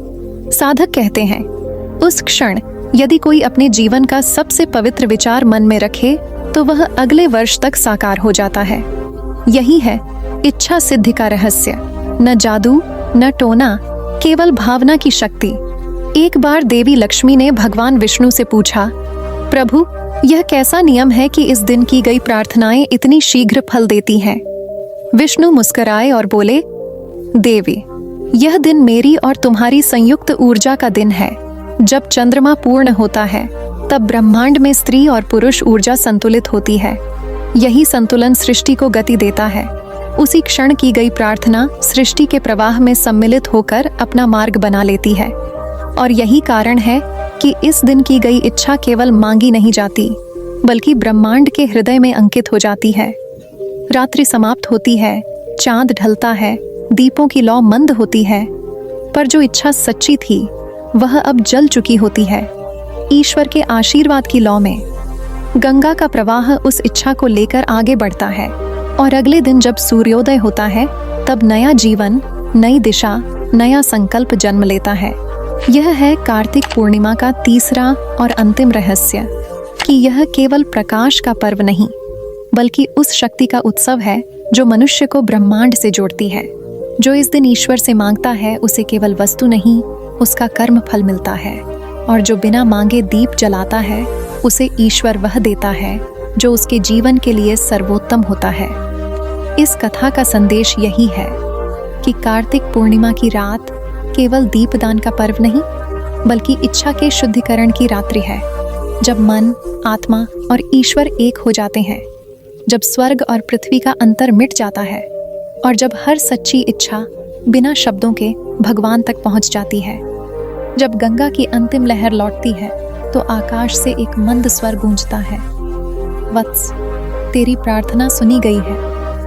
साधक कहते हैं, उस क्षण यदि कोई अपने जीवन का सबसे पवित्र विचार मन में रखे तो वह अगले वर्ष तक साकार हो जाता है। यही है इच्छा सिद्धि का रहस्य, न जादू न टोना, केवल भावना की शक्ति। एक बार देवी लक्ष्मी ने भगवान विष्णु से पूछा, प्रभु, यह कैसा नियम है कि इस दिन की गई प्रार्थनाएं इतनी शीघ्र फल देती हैं? विष्णु मुस्कुराए और बोले, देवी, यह दिन मेरी और तुम्हारी संयुक्त ऊर्जा का दिन है। जब चंद्रमा पूर्ण होता है तब ब्रह्मांड में स्त्री और पुरुष ऊर्जा संतुलित होती है। यही संतुलन सृष्टि को गति देता है। उसी क्षण की गई प्रार्थना सृष्टि के प्रवाह में सम्मिलित होकर अपना मार्ग बना लेती है। और यही कारण है कि इस दिन की गई इच्छा केवल मांगी नहीं जाती, बल्कि ब्रह्मांड के हृदय में अंकित हो जाती है। रात्रि समाप्त होती है, चांद ढलता है, दीपों की लौ मंद होती है, पर जो इच्छा सच्ची थी वह अब जल चुकी होती है। ईश्वर के आशीर्वाद की लौ में गंगा का प्रवाह उस इच्छा को लेकर आगे बढ़ता है और अगले दिन जब सूर्योदय होता है तब नया जीवन, नई दिशा, नया संकल्प जन्म लेता है। यह है कार्तिक पूर्णिमा का तीसरा और अंतिम रहस्य, कि यह केवल प्रकाश का पर्व नहीं, बल्कि उस शक्ति का उत्सव है जो मनुष्य को ब्रह्मांड से जोड़ती है। जो इस दिन ईश्वर से मांगता है उसे केवल वस्तु नहीं, उसका कर्म फल मिलता है। और जो बिना मांगे दीप जलाता है उसे ईश्वर वह देता है जो उसके जीवन के लिए सर्वोत्तम होता है। इस कथा का संदेश यही है कि कार्तिक पूर्णिमा की रात केवल दीपदान का पर्व नहीं, बल्कि इच्छा के शुद्धिकरण की रात्रि है। जब मन, आत्मा और ईश्वर एक हो जाते हैं, जब स्वर्ग और पृथ्वी का अंतर मिट जाता है और जब हर सच्ची इच्छा बिना शब्दों के भगवान तक पहुंच जाती है, जब गंगा की अंतिम लहर लौटती है तो आकाश से एक मंद स्वर गूंजता है, वत्स, तेरी प्रार्थना सुनी गई है,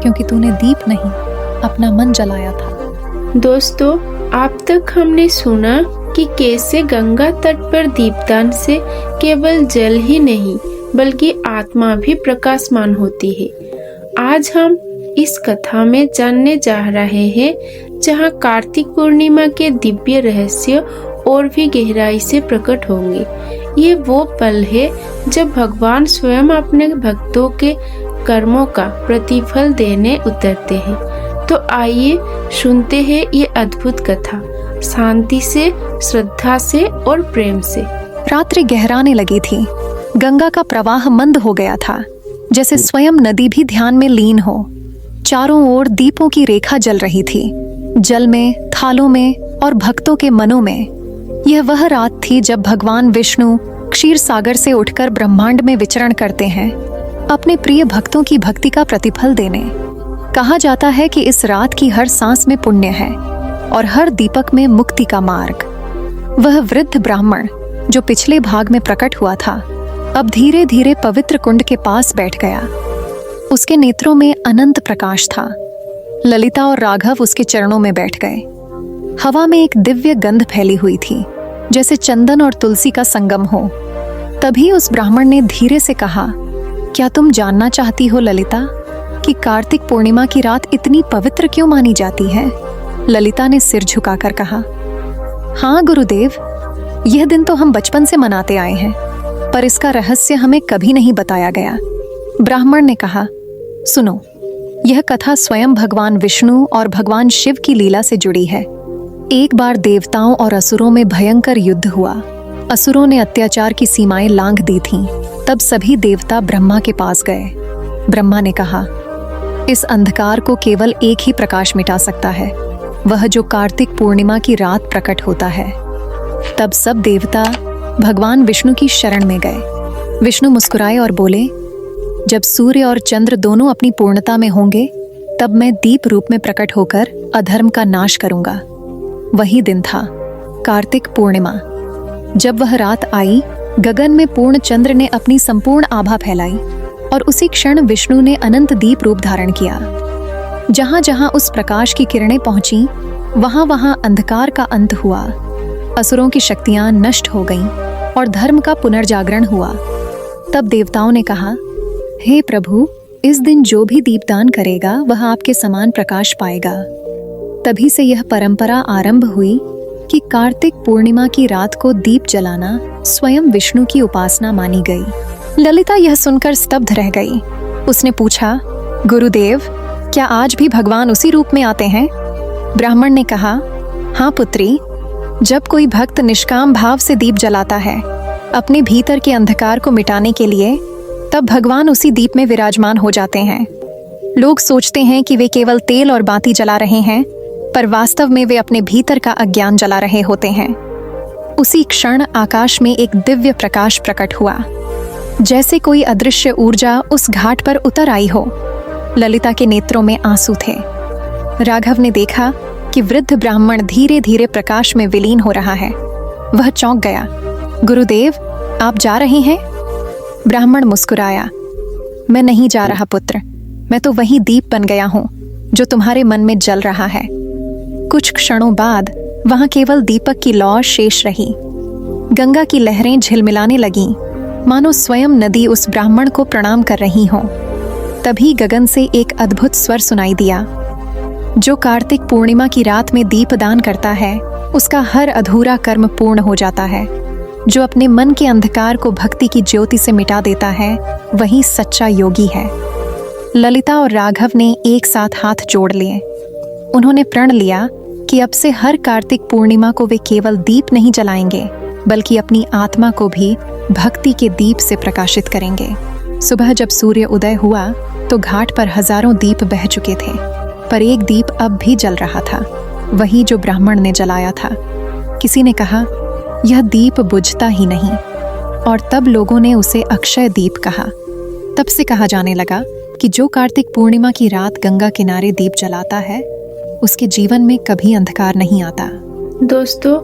क्योंकि तूने दीप नहीं अपना मन जलाया था। दोस्तों, अब तक हमने सुना कि कैसे गंगा तट पर दीपदान से केवल जल ही नहीं बल्कि आत्मा भी प्रकाशमान होती है। आज हम इस कथा में जानने जा रहे हैं जहाँ कार्तिक पूर्णिमा के दिव्य रहस्य और भी गहराई से प्रकट होंगे। ये वो पल है जब भगवान स्वयं अपने भक्तों के कर्मों का प्रतिफल देने उतरते हैं। तो आइए सुनते हैं ये अद्भुत कथा, शांति से, श्रद्धा से और प्रेम से। रात्रि गहराने लगी थी। गंगा का प्रवाह मंद हो गया था, जैसे स्वयं नदी भी ध्यान में लीन हो। चारों ओर दीपों की रेखा जल रही थी, जल में, थालों में और भक्तों के मनों में। यह वह रात थी जब भगवान विष्णु क्षीर सागर से उठकर ब्रह्मांड में विचरण करते हैं, अपने प्रिय भक्तों की भक्ति का प्रतिफल देने। कहा जाता है कि इस रात की हर सांस में पुण्य है और हर दीपक में मुक्ति का मार्ग। वह वृद्ध ब्राह्मण जो पिछले भाग में प्रकट हुआ था, अब धीरे धीरे पवित्र कुंड के पास बैठ गया। उसके नेत्रों में अनंत प्रकाश था। ललिता और राघव उसके चरणों में बैठ गए। हवा में एक दिव्य गंध फैली हुई थी, जैसे चंदन और तुलसी का संगम हो। तभी उस ब्राह्मण ने धीरे से कहा, क्या तुम जानना चाहती हो ललिता कि कार्तिक पूर्णिमा की रात इतनी पवित्र क्यों मानी जाती है? ललिता ने सिर झुकाकर कहा, हाँ गुरुदेव, यह दिन तो हम बचपन से मनाते आए हैं, पर इसका रहस्य हमें कभी नहीं बताया गया। ब्राह्मण ने कहा, सुनो, यह कथा स्वयं भगवान विष्णु और भगवान शिव की लीला से जुड़ी है। एक बार देवताओं और असुरों में भयंकर युद्ध हुआ। असुरों ने अत्याचार की सीमाएं लांघ दी थीं। तब सभी देवता ब्रह्मा के पास गए। ब्रह्मा ने कहा, इस अंधकार को केवल एक ही प्रकाश मिटा सकता है, वह जो कार्तिक पूर्णिमा की रात प्रकट होता है। तब सब देवता भगवान विष्णु की शरण में गए। विष्णु मुस्कुराए और बोले, जब सूर्य और चंद्र दोनों अपनी पूर्णता में होंगे, तब मैं दीप रूप में प्रकट होकर अधर्म का नाश करूंगा। वही दिन था कार्तिक पूर्णिमा। जब वह रात आई, गगन में पूर्ण चंद्र ने अपनी संपूर्ण आभा फैलाई और उसी क्षण विष्णु ने अनंत दीप रूप धारण किया। जहां जहां उस प्रकाश की किरणें पहुंची, वहां अंधकार का अंत हुआ, असुरों की शक्तियां नष्ट हो गईं और धर्म का पुनर्जागरण हुआ। तब देवताओं ने कहा, हे प्रभु, इस दिन जो भी दीपदान करेगा वह आपके समान प्रकाश पाएगा। तभी से यह परंपरा आरंभ हुई कि कार्तिक पूर्णिमा की रात को दीप जलाना स्वयं विष्णु की उपासना मानी गई। ललिता यह सुनकर स्तब्ध रह गई। उसने पूछा, गुरुदेव, क्या आज भी भगवान उसी रूप में आते हैं? ब्राह्मण ने कहा, हाँ पुत्री, जब कोई भक्त निष्काम भाव से दीप जलाता है अपने भीतर के अंधकार को मिटाने के लिए, तब भगवान उसी दीप में विराजमान हो जाते हैं। लोग सोचते हैं कि वे केवल तेल और बाती जला रहे हैं, पर वास्तव में वे अपने भीतर का अज्ञान जला रहे होते हैं। उसी क्षण आकाश में एक दिव्य प्रकाश प्रकट हुआ, जैसे कोई अदृश्य ऊर्जा उस घाट पर उतर आई हो। ललिता के नेत्रों में आंसू थे। राघव ने देखा कि वृद्ध ब्राह्मण धीरे धीरे प्रकाश में विलीन हो रहा है। वह चौंक गया। गुरुदेव, आप जा रहे हैं? ब्राह्मण मुस्कुराया, मैं नहीं जा रहा पुत्र, मैं तो वही दीप बन गया हूँ जो तुम्हारे मन में जल रहा है। कुछ क्षणों बाद वहां केवल दीपक की लौ शेष रही। गंगा की लहरें झिलमिलाने लगीं, मानो स्वयं नदी उस ब्राह्मण को प्रणाम कर रही हो। तभी गगन से एक अद्भुत स्वर सुनाई दिया, जो कार्तिक पूर्णिमा की रात में दीपदान करता है उसका हर अधूरा कर्म पूर्ण हो जाता है। जो अपने मन के अंधकार को भक्ति की ज्योति से मिटा देता है वही सच्चा योगी है। ललिता और राघव ने एक साथ हाथ जोड़ लिए। उन्होंने प्रण लिया कि अब से हर कार्तिक पूर्णिमा को वे केवल दीप नहीं जलाएंगे, बल्कि अपनी आत्मा को भी भक्ति के दीप से प्रकाशित करेंगे। सुबह जब सूर्य उदय हुआ तो घाट पर हजारों दीप बह चुके थे, पर एक दीप अब भी जल रहा था, वही जो ब्राह्मण ने जलाया था। किसी ने कहा, यह दीप बुझता ही नहीं, और तब लोगों ने उसे अक्षय दीप कहा। तब से कहा जाने लगा कि जो कार्तिक पूर्णिमा की रात गंगा किनारे दीप जलाता है उसके जीवन में कभी अंधकार नहीं आता। दोस्तों,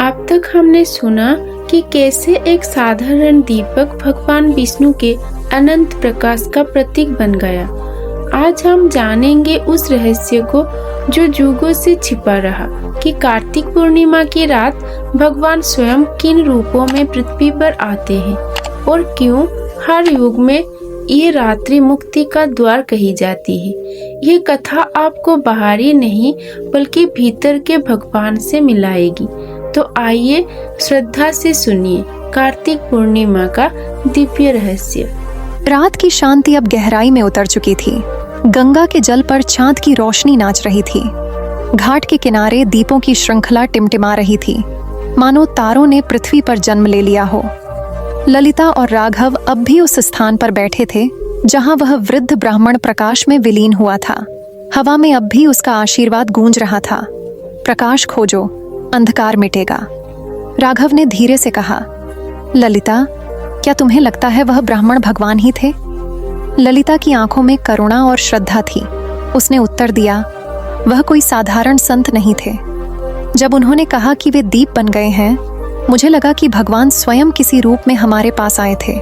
अब तक हमने सुना कि कैसे एक साधारण दीपक भगवान विष्णु के अनंत प्रकाश का प्रतीक बन गया। आज हम जानेंगे उस रहस्य को जो युगों से छिपा रहा, कि कार्तिक पूर्णिमा की रात भगवान स्वयं किन रूपों में पृथ्वी पर आते हैं और क्यों हर युग में ये रात्रि मुक्ति का द्वार कही जाती है। ये कथा आपको बाहरी नहीं बल्कि भीतर के भगवान से मिलाएगी। तो आइए श्रद्धा से सुनिए कार्तिक पूर्णिमा का दिव्य रहस्य। रात की शांति अब गहराई में उतर चुकी थी। गंगा के जल पर चांद की रोशनी नाच रही थी। घाट के किनारे दीपों की श्रृंखला टिमटिमा रही थी, मानो तारों ने पृथ्वी पर जन्म ले लिया हो। ललिता और राघव अब भी उस स्थान पर बैठे थे जहां वह वृद्ध ब्राह्मण प्रकाश में विलीन हुआ था। हवा में अब भी उसका आशीर्वाद गूंज रहा था, प्रकाश खोजो, अंधकार मिटेगा। राघव ने धीरे से कहा, ललिता, क्या तुम्हें लगता है वह ब्राह्मण भगवान ही थे? ललिता की आंखों में करुणा और श्रद्धा थी। उसने उत्तर दिया, वह कोई साधारण संत नहीं थे। जब उन्होंने कहा कि वे दीप बन गए हैं, मुझे लगा कि भगवान स्वयं किसी रूप में हमारे पास आए थे।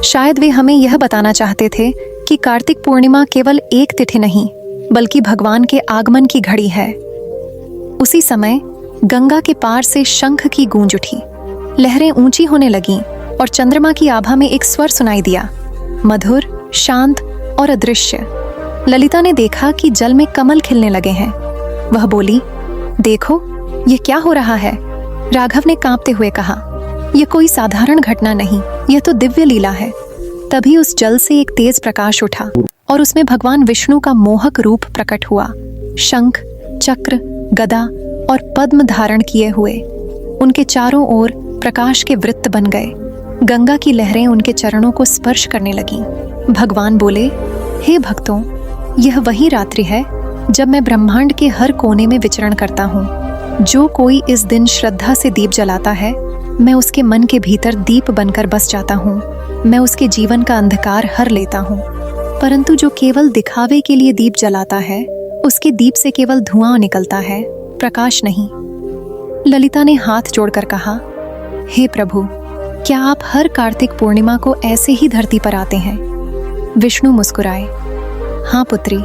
शायद वे हमें यह बताना चाहते थे कि कार्तिक पूर्णिमा केवल एक तिथि नहीं बल्कि भगवान के आगमन की घड़ी है। उसी समय गंगा के पार से शंख की गूंज उठी, लहरें ऊंची होने लगीं और चंद्रमा की आभा में एक स्वर सुनाई दिया, मधुर, शांत और अदृश्य। ललिता ने देखा कि जल में कमल खिलने लगे हैं। वह बोली, देखो, ये क्या हो रहा है? राघव ने कांपते हुए कहा, यह कोई साधारण घटना नहीं, यह तो दिव्य लीला है। तभी उस जल से एक तेज प्रकाश उठा और उसमें भगवान विष्णु का मोहक रूप प्रकट हुआ, शंख, चक्र, गदा और पद्म धारण किए हुए। उनके चारों ओर प्रकाश के वृत्त बन गए। गंगा की लहरें उनके चरणों को स्पर्श करने लगीं। भगवान बोले, हे भक्तों, यह वही रात्रि है जब मैं ब्रह्मांड के हर कोने में विचरण करता हूँ। जो कोई इस दिन श्रद्धा से दीप जलाता है, मैं उसके मन के भीतर दीप बनकर बस जाता हूँ। मैं उसके जीवन का अंधकार हर लेता हूँ। परंतु जो केवल दिखावे के लिए दीप जलाता है, उसके दीप से केवल धुआं निकलता है, प्रकाश नहीं। ललिता ने हाथ जोड़कर कहा, हे प्रभु, क्या आप हर कार्तिक पूर्णिमा को ऐसे ही धरती पर आते हैं? विष्णु मुस्कुराए, हाँ पुत्री,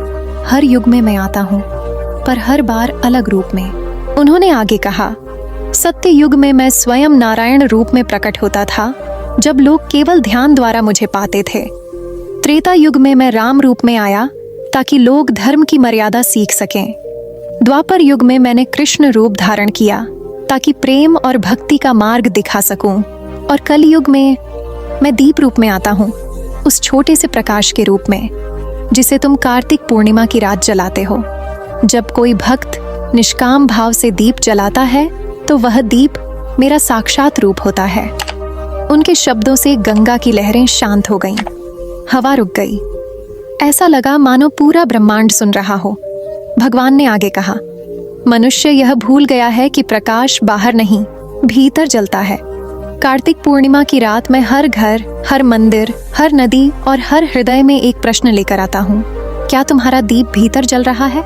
हर युग में मैं आता हूँ, पर हर बार अलग रूप में। उन्होंने आगे कहा, सत्य युग में मैं स्वयं नारायण रूप में प्रकट होता था, जब लोग केवल ध्यान द्वारा मुझे पाते थे। त्रेता युग में मैं राम रूप में आया ताकि लोग धर्म की मर्यादा सीख सकें। द्वापर युग में मैंने कृष्ण रूप धारण किया ताकि प्रेम और भक्ति का मार्ग दिखा सकूं। और कलयुग में मैं दीप रूप में आता हूँ, उस छोटे से प्रकाश के रूप में जिसे तुम कार्तिक पूर्णिमा की रात जलाते हो। जब कोई भक्त निष्काम भाव से दीप जलाता है तो वह दीप मेरा साक्षात रूप होता है। उनके शब्दों से गंगा की लहरें शांत हो गईं, हवा रुक गई। ऐसा लगा मानो पूरा ब्रह्मांड सुन रहा हो। भगवान ने आगे कहा, मनुष्य यह भूल गया है कि प्रकाश बाहर नहीं, भीतर जलता है। कार्तिक पूर्णिमा की रात मैं हर घर, हर मंदिर, हर नदी और हर हृदय में एक प्रश्न लेकर आता हूँ, क्या तुम्हारा दीप भीतर जल रहा है?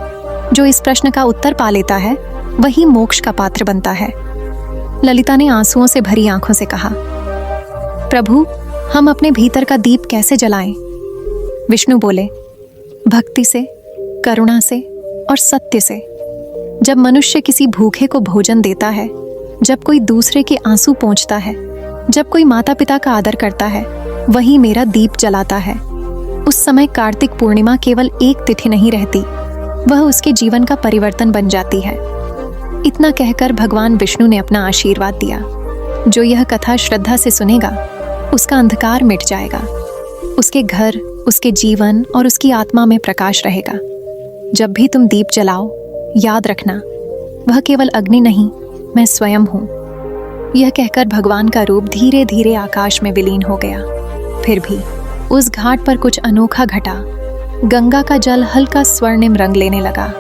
जो इस प्रश्न का उत्तर पा लेता है वही मोक्ष का पात्र बनता है। ललिता ने आंसुओं से भरी आंखों से कहा, प्रभु, हम अपने भीतर का दीप कैसे जलाएं? विष्णु बोले, भक्ति से, करुणा से और सत्य से। जब मनुष्य किसी भूखे को भोजन देता है, जब कोई दूसरे के आंसू पोंछता है, जब कोई माता पिता का आदर करता है, वही मेरा दीप जलाता है। उस समय कार्तिक पूर्णिमा केवल एक तिथि नहीं रहती, वह उसके जीवन का परिवर्तन बन जाती है। इतना कहकर भगवान विष्णु ने अपना आशीर्वाद दिया। जो यह कथा श्रद्धा से सुनेगा उसका अंधकार मिट जाएगा, उसके घर, उसके जीवन और उसकी आत्मा में प्रकाश रहेगा। जब भी तुम दीप जलाओ, याद रखना, वह केवल अग्नि नहीं, मैं स्वयं हूँ। यह कहकर भगवान का रूप धीरे धीरे आकाश में विलीन हो गया। फिर भी उस घाट पर कुछ अनोखा घटा। गंगा का जल हल्का स्वर्णिम रंग लेने लगा,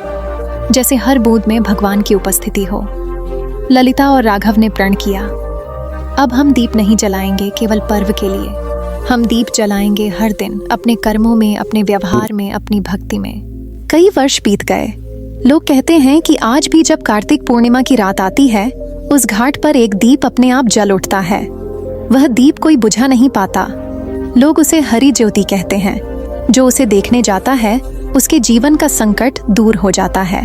जैसे हर बूंद में भगवान की उपस्थिति हो। ललिता और राघव ने प्रण किया, अब हम दीप नहीं जलाएंगे केवल पर्व के लिए, हम दीप जलाएंगे हर दिन, अपने कर्मों में, अपने व्यवहार में, अपनी भक्ति में। कई वर्ष बीत गए। लोग कहते हैं कि आज भी जब कार्तिक पूर्णिमा की रात आती है, उस घाट पर एक दीप अपने आप जल उठता है। वह दीप कोई बुझा नहीं पाता। लोग उसे हरि ज्योति कहते हैं। जो उसे देखने जाता है उसके जीवन का संकट दूर हो जाता है।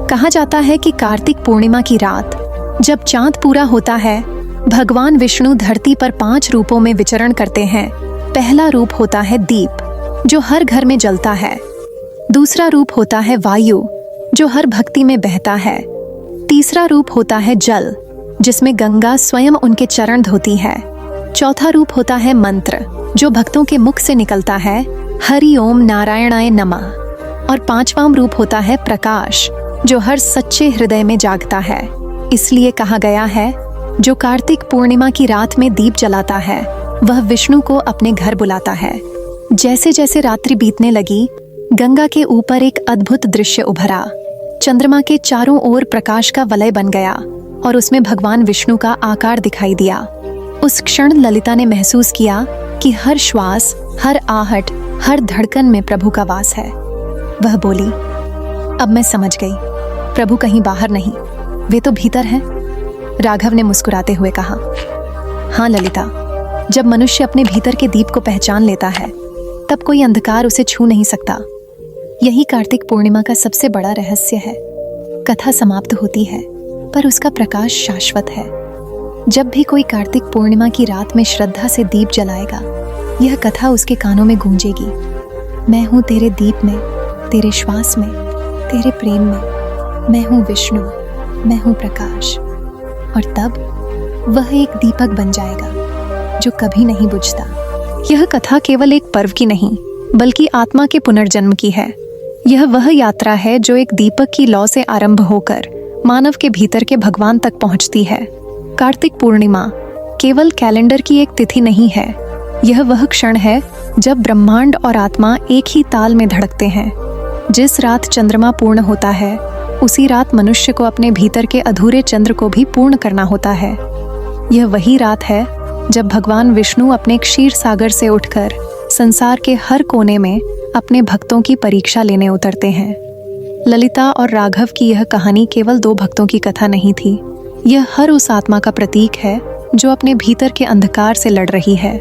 कहा जाता है कि कार्तिक पूर्णिमा की रात जब चांद पूरा होता है, भगवान विष्णु धरती पर 5 रूपों में विचरण करते हैं। पहला रूप होता है दीप, जो हर घर में जलता है। दूसरा रूप होता है वायु, जो हर भक्ति में बहता है। तीसरा रूप होता है जल, जिसमें गंगा स्वयं उनके चरण धोती है। चौथा रूप होता है मंत्र, जो भक्तों के मुख से निकलता है, हरि ओम नारायणाय नमः। और 5वां रूप होता है प्रकाश, जो हर सच्चे हृदय में जागता है। इसलिए कहा गया है, जो कार्तिक पूर्णिमा की रात में दीप जलाता है वह विष्णु को अपने घर बुलाता है। जैसे जैसे रात्रि बीतने लगी, गंगा के ऊपर एक अद्भुत दृश्य उभरा। चंद्रमा के चारों ओर प्रकाश का वलय बन गया और उसमें भगवान विष्णु का आकार दिखाई दिया। उस क्षण ललिता ने महसूस किया कि हर श्वास, हर आहट, हर धड़कन में प्रभु का वास है। वह बोली, अब मैं समझ गई, प्रभु कहीं बाहर नहीं, वे तो भीतर हैं। राघव ने मुस्कुराते हुए कहा, हाँ ललिता, जब मनुष्य अपने भीतर के दीप को पहचान लेता है, तब कोई अंधकार उसे छू नहीं सकता। यही कार्तिक पूर्णिमा का सबसे बड़ा रहस्य है। कथा समाप्त होती है, पर उसका प्रकाश शाश्वत है। जब भी कोई कार्तिक पूर्णिमा की रात में श्रद्धा से दीप जलाएगा, यह कथा उसके कानों में गूंजेगी। मैं हूँ तेरे दीप में, तेरे श्वास में, तेरे प्रेम में। मैं हूँ विष्णु, मैं हूँ प्रकाश। और तब वह एक दीपक बन जाएगा जो कभी नहीं बुझता। यह कथा केवल एक पर्व की नहीं, बल्कि आत्मा के पुनर्जन्म की है। यह वह यात्रा है जो एक दीपक की लौ से आरंभ होकर मानव के भीतर के भगवान तक पहुंचती है। कार्तिक पूर्णिमा केवल कैलेंडर की एक तिथि नहीं है, यह वह क्षण है जब ब्रह्मांड और आत्मा एक ही ताल में धड़कते हैं। जिस रात चंद्रमा पूर्ण होता है, उसी रात मनुष्य को अपने भीतर के अधूरे चंद्र को भी पूर्ण करना होता है। यह वही रात है जब भगवान विष्णु अपने क्षीर सागर से उठकर संसार के हर कोने में अपने भक्तों की परीक्षा लेने उतरते हैं। ललिता और राघव की यह कहानी केवल 2 भक्तों की कथा नहीं थी, यह हर उस आत्मा का प्रतीक है जो अपने भीतर के अंधकार से लड़ रही है।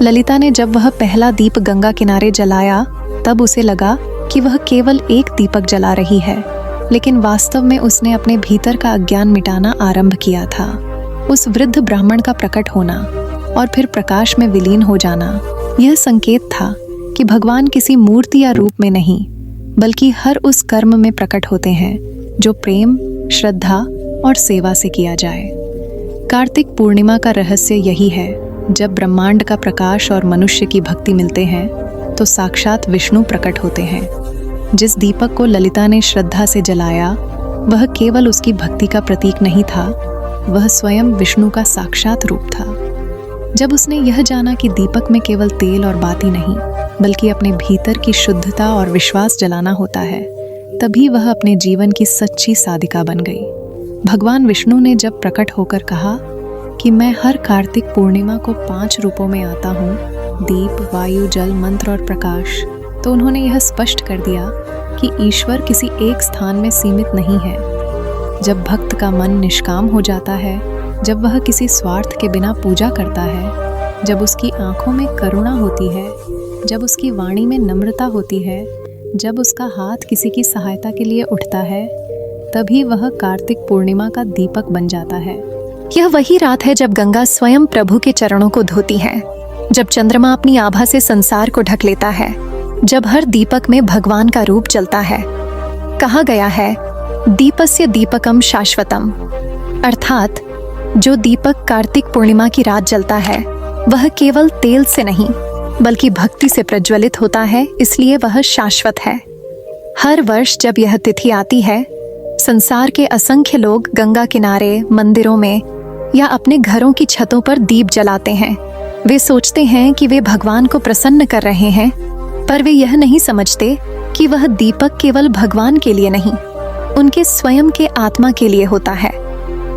ललिता ने जब वह पहला दीप गंगा किनारे जलाया, तब उसे लगा कि वह केवल एक दीपक जला रही है, लेकिन वास्तव में उसने अपने भीतर का अज्ञान मिटाना आरंभ किया था। उस वृद्ध ब्राह्मण का प्रकट होना और फिर प्रकाश में विलीन हो जाना यह संकेत था कि भगवान किसी मूर्ति या रूप में नहीं, बल्कि हर उस कर्म में प्रकट होते हैं जो प्रेम, श्रद्धा और सेवा से किया जाए। कार्तिक पूर्णिमा का रहस्य यही है, जब ब्रह्मांड का प्रकाश और मनुष्य की भक्ति मिलते हैं तो साक्षात विष्णु प्रकट होते हैं। जिस दीपक को ललिता ने श्रद्धा से जलाया वह केवल उसकी भक्ति का प्रतीक नहीं था, वह स्वयं विष्णु का साक्षात रूप था। जब उसने यह जाना कि दीपक में केवल तेल और बाती नहीं, बल्कि अपने भीतर की शुद्धता और विश्वास जलाना होता है, तभी वह अपने जीवन की सच्ची साधिका बन गई। भगवान विष्णु ने जब प्रकट होकर कहा कि मैं हर कार्तिक पूर्णिमा को 5 रूपों में आता हूँ, दीप, वायु, जल, मंत्र और प्रकाश, तो उन्होंने यह स्पष्ट कर दिया कि ईश्वर किसी एक स्थान में सीमित नहीं है। जब भक्त का मन निष्काम हो जाता है, जब वह किसी स्वार्थ के बिना पूजा करता है, जब उसकी आंखों में करुणा होती है, जब उसकी वाणी में नम्रता होती है, जब उसका हाथ किसी की सहायता के लिए उठता है, तभी वह कार्तिक पूर्णिमा का दीपक बन जाता है। यह वही रात है जब गंगा स्वयं प्रभु के चरणों को धोती है, जब चंद्रमा अपनी आभा से संसार को ढक लेता है, जब हर दीपक में भगवान का रूप जलता है। कहा गया है, दीपस्य दीपकम शाश्वतम, अर्थात जो दीपक कार्तिक पूर्णिमा की रात जलता है वह केवल तेल से नहीं बल्कि भक्ति से प्रज्वलित होता है, इसलिए वह शाश्वत है। हर वर्ष जब यह तिथि आती है, संसार के असंख्य लोग गंगा किनारे, मंदिरों में या अपने घरों की छतों पर दीप जलाते हैं। वे सोचते हैं कि वे भगवान को प्रसन्न कर रहे हैं, पर वे यह नहीं समझते कि वह दीपक केवल भगवान के लिए नहीं, उनके स्वयं के आत्मा के लिए होता है।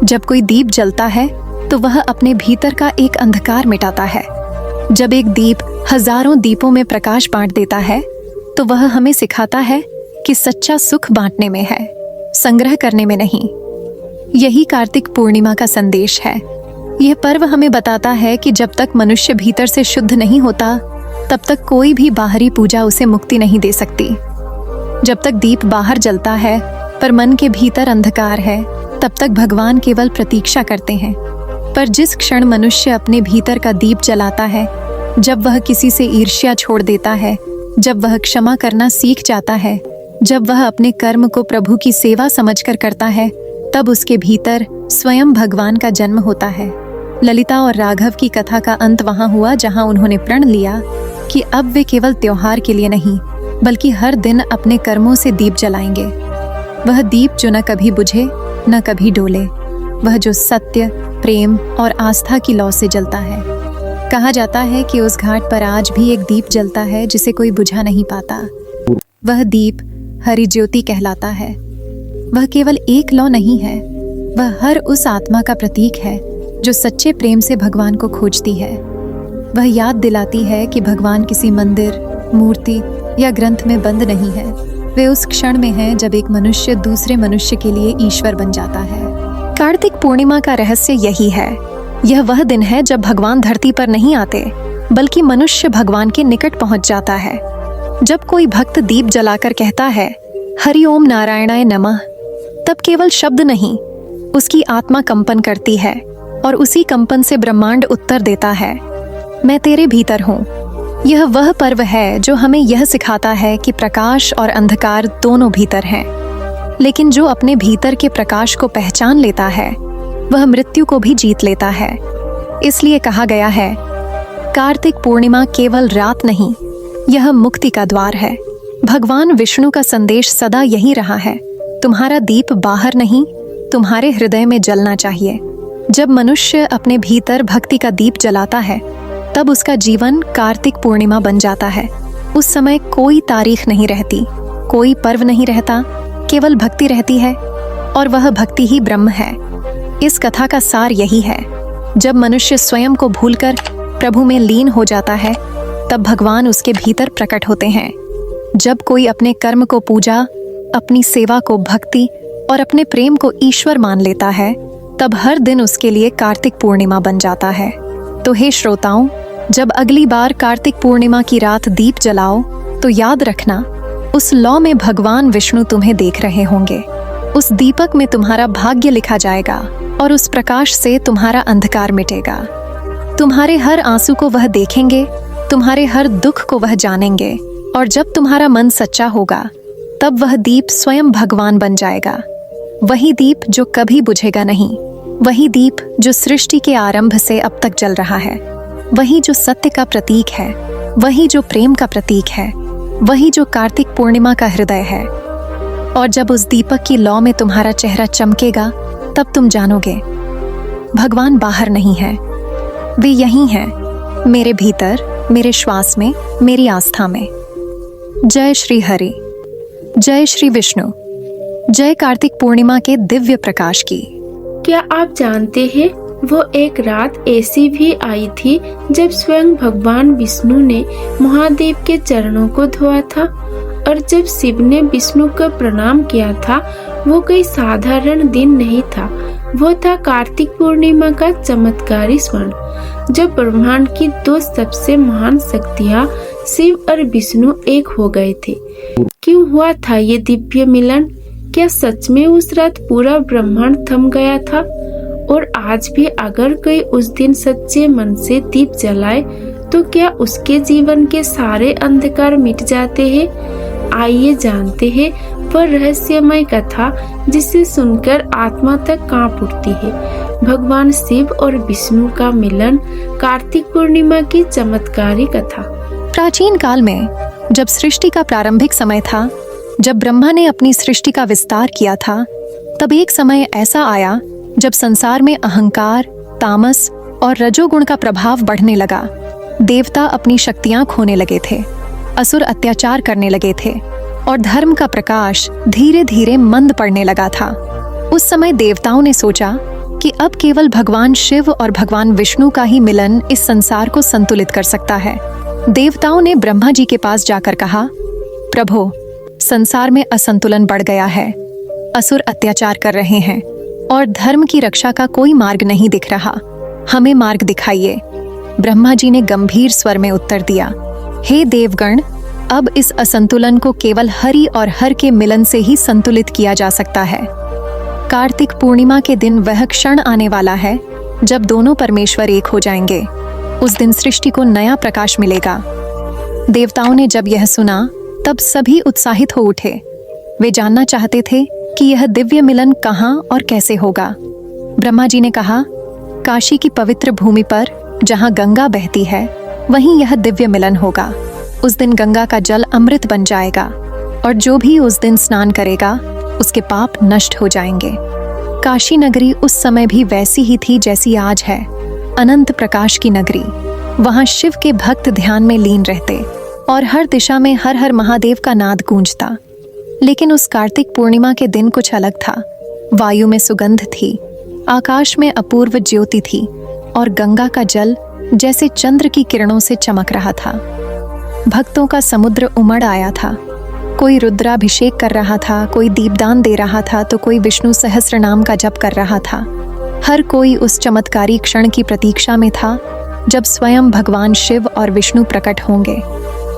जब कोई दीप जलता है तो वह अपने भीतर का एक अंधकार मिटाता है। जब एक दीप हजारों दीपों में प्रकाश बांट देता है तो वह हमें सिखाता है कि सच्चा सुख बांटने में है, संग्रह करने में नहीं। यही कार्तिक पूर्णिमा का संदेश है। यह पर्व हमें बताता है कि जब तक मनुष्य भीतर से शुद्ध नहीं होता, तब तक कोई भी बाहरी पूजा उसे मुक्ति नहीं दे सकती। जब तक दीप बाहर जलता है पर मन के भीतर अंधकार है, तब तक भगवान केवल प्रतीक्षा करते हैं। पर जिस क्षण मनुष्य अपने भीतर का दीप जलाता है, जब वह किसी से ईर्ष्या छोड़ देता है, जब वह क्षमा करना सीख जाता है, जब वह अपने कर्म को प्रभु की सेवा समझकर करता है, तब उसके भीतर स्वयं भगवान का जन्म होता है। ललिता और राघव की कथा का अंत वहां हुआ जहां उन्होंने प्रण लिया कि अब वे केवल त्योहार के लिए नहीं बल्कि हर दिन अपने कर्मों से दीप जलाएंगे। वह दीप जो न कभी बुझे न कभी डोले, वह जो सत्य, प्रेम और आस्था की लौ से जलता है। कहा जाता है कि उस घाट पर आज भी एक दीप जलता है जिसे कोई बुझा नहीं पाता। वह दीप हरि ज्योति कहलाता है। वह केवल एक लौ नहीं है, वह हर उस आत्मा का प्रतीक है जो सच्चे प्रेम से भगवान को खोजती है। वह याद दिलाती है कि भगवान किसी मंदिर, मूर्ति या ग्रंथ में बंद नहीं है। वे उस क्षण में हैं जब एक मनुष्य दूसरे मनुष्य के लिए ईश्वर बन जाता है। कार्तिक पूर्णिमा का रहस्य यही है। यह वह दिन है जब भगवान धरती पर नहीं आते, बल्कि मनुष्य भगवान के निकट पहुंच जाता है। जब कोई भक्त दीप जलाकर कहता है हरि ओम नारायणाय नमः, तब केवल शब्द नहीं, उसकी आत्मा कंपन करती है और उसी कंपन से ब्रह्मांड उत्तर देता है, मैं तेरे भीतर हूँ। यह वह पर्व है जो हमें यह सिखाता है कि प्रकाश और अंधकार दोनों भीतर हैं, लेकिन जो अपने भीतर के प्रकाश को पहचान लेता है वह मृत्यु को भी जीत लेता है। इसलिए कहा गया है, कार्तिक पूर्णिमा केवल रात नहीं, यह मुक्ति का द्वार है। भगवान विष्णु का संदेश सदा यही रहा है, तुम्हारा दीप बाहर नहीं, तुम्हारे हृदय में जलना चाहिए। जब मनुष्य अपने भीतर भक्ति का दीप जलाता है, तब उसका जीवन कार्तिक पूर्णिमा बन जाता है। उस समय कोई तारीख नहीं रहती, कोई पर्व नहीं रहता, केवल भक्ति रहती है और वह भक्ति ही ब्रह्म है। इस कथा का सार यही है, जब मनुष्य स्वयं को भूलकर प्रभु में लीन हो जाता है, तब भगवान उसके भीतर प्रकट होते हैं। जब कोई अपने कर्म को पूजा, अपनी सेवा को भक्ति और अपने प्रेम को ईश्वर मान लेता है, तब हर दिन उसके लिए कार्तिक पूर्णिमा बन जाता है। तो हे श्रोताओं, जब अगली बार कार्तिक पूर्णिमा की रात दीप जलाओ तो याद रखना, उस लौ में भगवान विष्णु तुम्हें देख रहे होंगे। उस दीपक में तुम्हारा भाग्य लिखा जाएगा और उस प्रकाश से तुम्हारा अंधकार मिटेगा। तुम्हारे हर आंसू को वह देखेंगे, तुम्हारे हर दुख को वह जानेंगे, और जब तुम्हारा मन सच्चा होगा तब वह दीप स्वयं भगवान बन जाएगा। वही दीप जो कभी बुझेगा नहीं, वही दीप जो सृष्टि के आरंभ से अब तक जल रहा है, वही जो सत्य का प्रतीक है, वही जो प्रेम का प्रतीक है, वही जो कार्तिक पूर्णिमा का हृदय है। और जब उस दीपक की लौ में तुम्हारा चेहरा चमकेगा तब तुम जानोगे भगवान बाहर नहीं है, वे यहीं हैं, मेरे भीतर, मेरे श्वास में, मेरी आस्था में। जय श्री हरि, जय श्री विष्णु, जय कार्तिक पूर्णिमा के दिव्य प्रकाश की। क्या आप जानते हैं वो एक रात ऐसी भी आई थी जब स्वयं भगवान विष्णु ने महादेव के चरणों को धोआ था, और जब शिव ने विष्णु को प्रणाम किया था वो कोई साधारण दिन नहीं था, वो था कार्तिक पूर्णिमा का चमत्कारी क्षण, जब ब्रह्मांड की दो सबसे महान शक्तियाँ शिव और विष्णु एक हो गए थे। क्यों हुआ था ये दिव्य मिलन? क्या सच में उस रात पूरा ब्रह्मांड थम गया था? और आज भी अगर कोई उस दिन सच्चे मन से दीप जलाए तो क्या उसके जीवन के सारे अंधकार मिट जाते हैं? आइए जानते हैं वह रहस्यमय कथा जिसे सुनकर आत्मा तक कांप उठती है। भगवान शिव और विष्णु का मिलन, कार्तिक पूर्णिमा की चमत्कारी कथा। प्राचीन काल में जब सृष्टि का प्रारंभिक समय था, जब ब्रह्मा ने अपनी सृष्टि का विस्तार किया था, तब एक समय ऐसा आया जब संसार में अहंकार, तामस और रजोगुण का प्रभाव बढ़ने लगा। देवता अपनी शक्तियां खोने लगे थे, असुर अत्याचार करने लगे थे और धर्म का प्रकाश धीरे धीरे मंद पड़ने लगा था। उस समय देवताओं ने सोचा कि अब केवल भगवान शिव और भगवान विष्णु का ही मिलन इस संसार को संतुलित कर सकता है। देवताओं ने ब्रह्मा जी के पास जाकर कहा, प्रभो, संसार में असंतुलन बढ़ गया है, असुर अत्याचार कर रहे हैं और धर्म की रक्षा का कोई मार्ग नहीं दिख रहा, हमें मार्ग दिखाइए। ब्रह्मा जी ने गंभीर स्वर में उत्तर दिया, हे देवगण, अब इस असंतुलन को केवल हरि और हर के मिलन से ही संतुलित किया जा सकता है। कार्तिक पूर्णिमा के दिन वह क्षण आने वाला है जब दोनों परमेश्वर एक हो जाएंगे। उस दिन सृष्टि को नया प्रकाश मिलेगा। देवताओं ने जब यह सुना तब सभी उत्साहित हो उठे। वे जानना चाहते थे कि यह दिव्य मिलन कहाँ और कैसे होगा। ब्रह्मा जी ने कहा, काशी की पवित्र भूमि पर जहाँ गंगा बहती है वहीं यह दिव्य मिलन होगा। उस दिन गंगा का जल अमृत बन जाएगा और जो भी उस दिन स्नान करेगा उसके पाप नष्ट हो जाएंगे। काशी नगरी उस समय भी वैसी ही थी जैसी आज है, अनंत प्रकाश की नगरी। वहाँ शिव के भक्त ध्यान में लीन रहते और हर दिशा में हर हर महादेव का नाद गूंजता। लेकिन उस कार्तिक पूर्णिमा के दिन कुछ अलग था। वायु में सुगंध थी, आकाश में अपूर्व ज्योति थी और गंगा का जल जैसे चंद्र की किरणों से चमक रहा था। भक्तों का समुद्र उमड़ आया था। कोई रुद्राभिषेक कर रहा था, कोई दीपदान दे रहा था, तो कोई विष्णु सहस्त्र नाम का जप कर रहा था। हर कोई उस चमत्कारी क्षण की प्रतीक्षा में था जब स्वयं भगवान शिव और विष्णु प्रकट होंगे।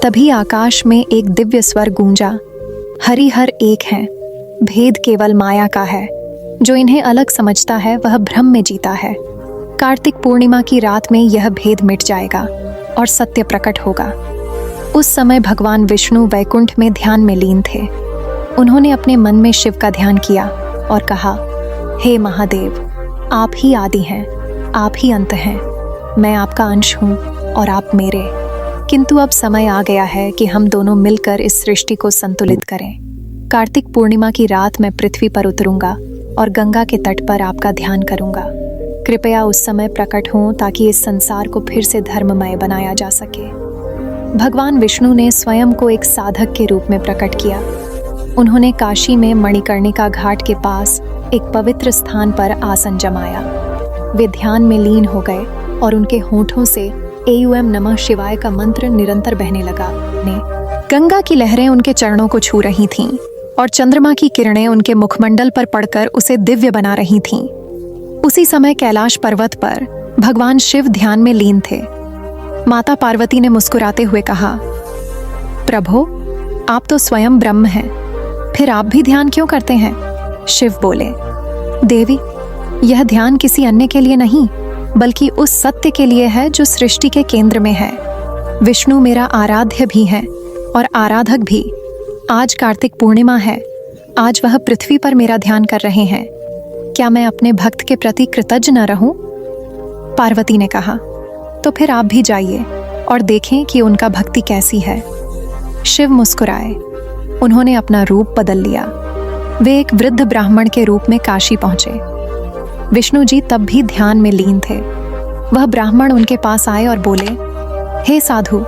तभी आकाश में एक दिव्य स्वर गूंजा, हरि हर एक हैं, भेद केवल माया का है। जो इन्हें अलग समझता है वह भ्रम में जीता है। कार्तिक पूर्णिमा की रात में यह भेद मिट जाएगा और सत्य प्रकट होगा। उस समय भगवान विष्णु वैकुंठ में ध्यान में लीन थे। उन्होंने अपने मन में शिव का ध्यान किया और कहा, हे महादेव, आप ही आदि हैं, आप ही अंत हैं। मैं आपका अंश हूँ और आप मेरे। किंतु अब समय आ गया है कि हम दोनों मिलकर इस सृष्टि को संतुलित करें। कार्तिक पूर्णिमा की रात मैं पृथ्वी पर उतरूंगा और गंगा के तट पर आपका ध्यान करूंगा। कृपया उस समय प्रकट हों ताकि इस संसार को फिर से धर्ममय बनाया जा सके। भगवान विष्णु ने स्वयं को एक साधक के रूप में प्रकट किया। उन्होंने काशी में मणिकर्णिका घाट के पास एक पवित्र स्थान पर आसन जमाया। वे ध्यान में लीन हो गए और उनके होठों से एयूएम नमः शिवाय का मंत्र निरंतर बहने लगा। गंगा की लहरें उनके चरणों को छू रही थीं और चंद्रमा की किरणें उनके मुखमंडल पर पड़कर उसे दिव्य बना रही थीं। उसी समय कैलाश पर्वत पर भगवान शिव ध्यान में लीन थे। माता पार्वती ने मुस्कुराते हुए कहा, प्रभु, आप तो स्वयं ब्रह्म हैं, फिर आप भी ध्यान क्यों करते हैं? शिव बोले, देवी, यह ध्यान किसी अन्य के लिए नहीं बल्कि उस सत्य के लिए है जो सृष्टि के केंद्र में है। विष्णु मेरा आराध्य भी है और आराधक भी। आज कार्तिक पूर्णिमा है। आज वह पृथ्वी पर मेरा ध्यान कर रहे हैं। क्या मैं अपने भक्त के प्रति कृतज्ञ न रहूं? पार्वती ने कहा, तो फिर आप भी जाइए और देखें कि उनका भक्ति कैसी है। शिव मुस्कुराए। उन्होंने अपना रूप बदल लिया। वे एक वृद्ध ब्राह्मण के रूप में काशी पहुंचे। विष्णु जी तब भी ध्यान में लीन थे। वह ब्राह्मण उनके पास आए और बोले, हे साधु,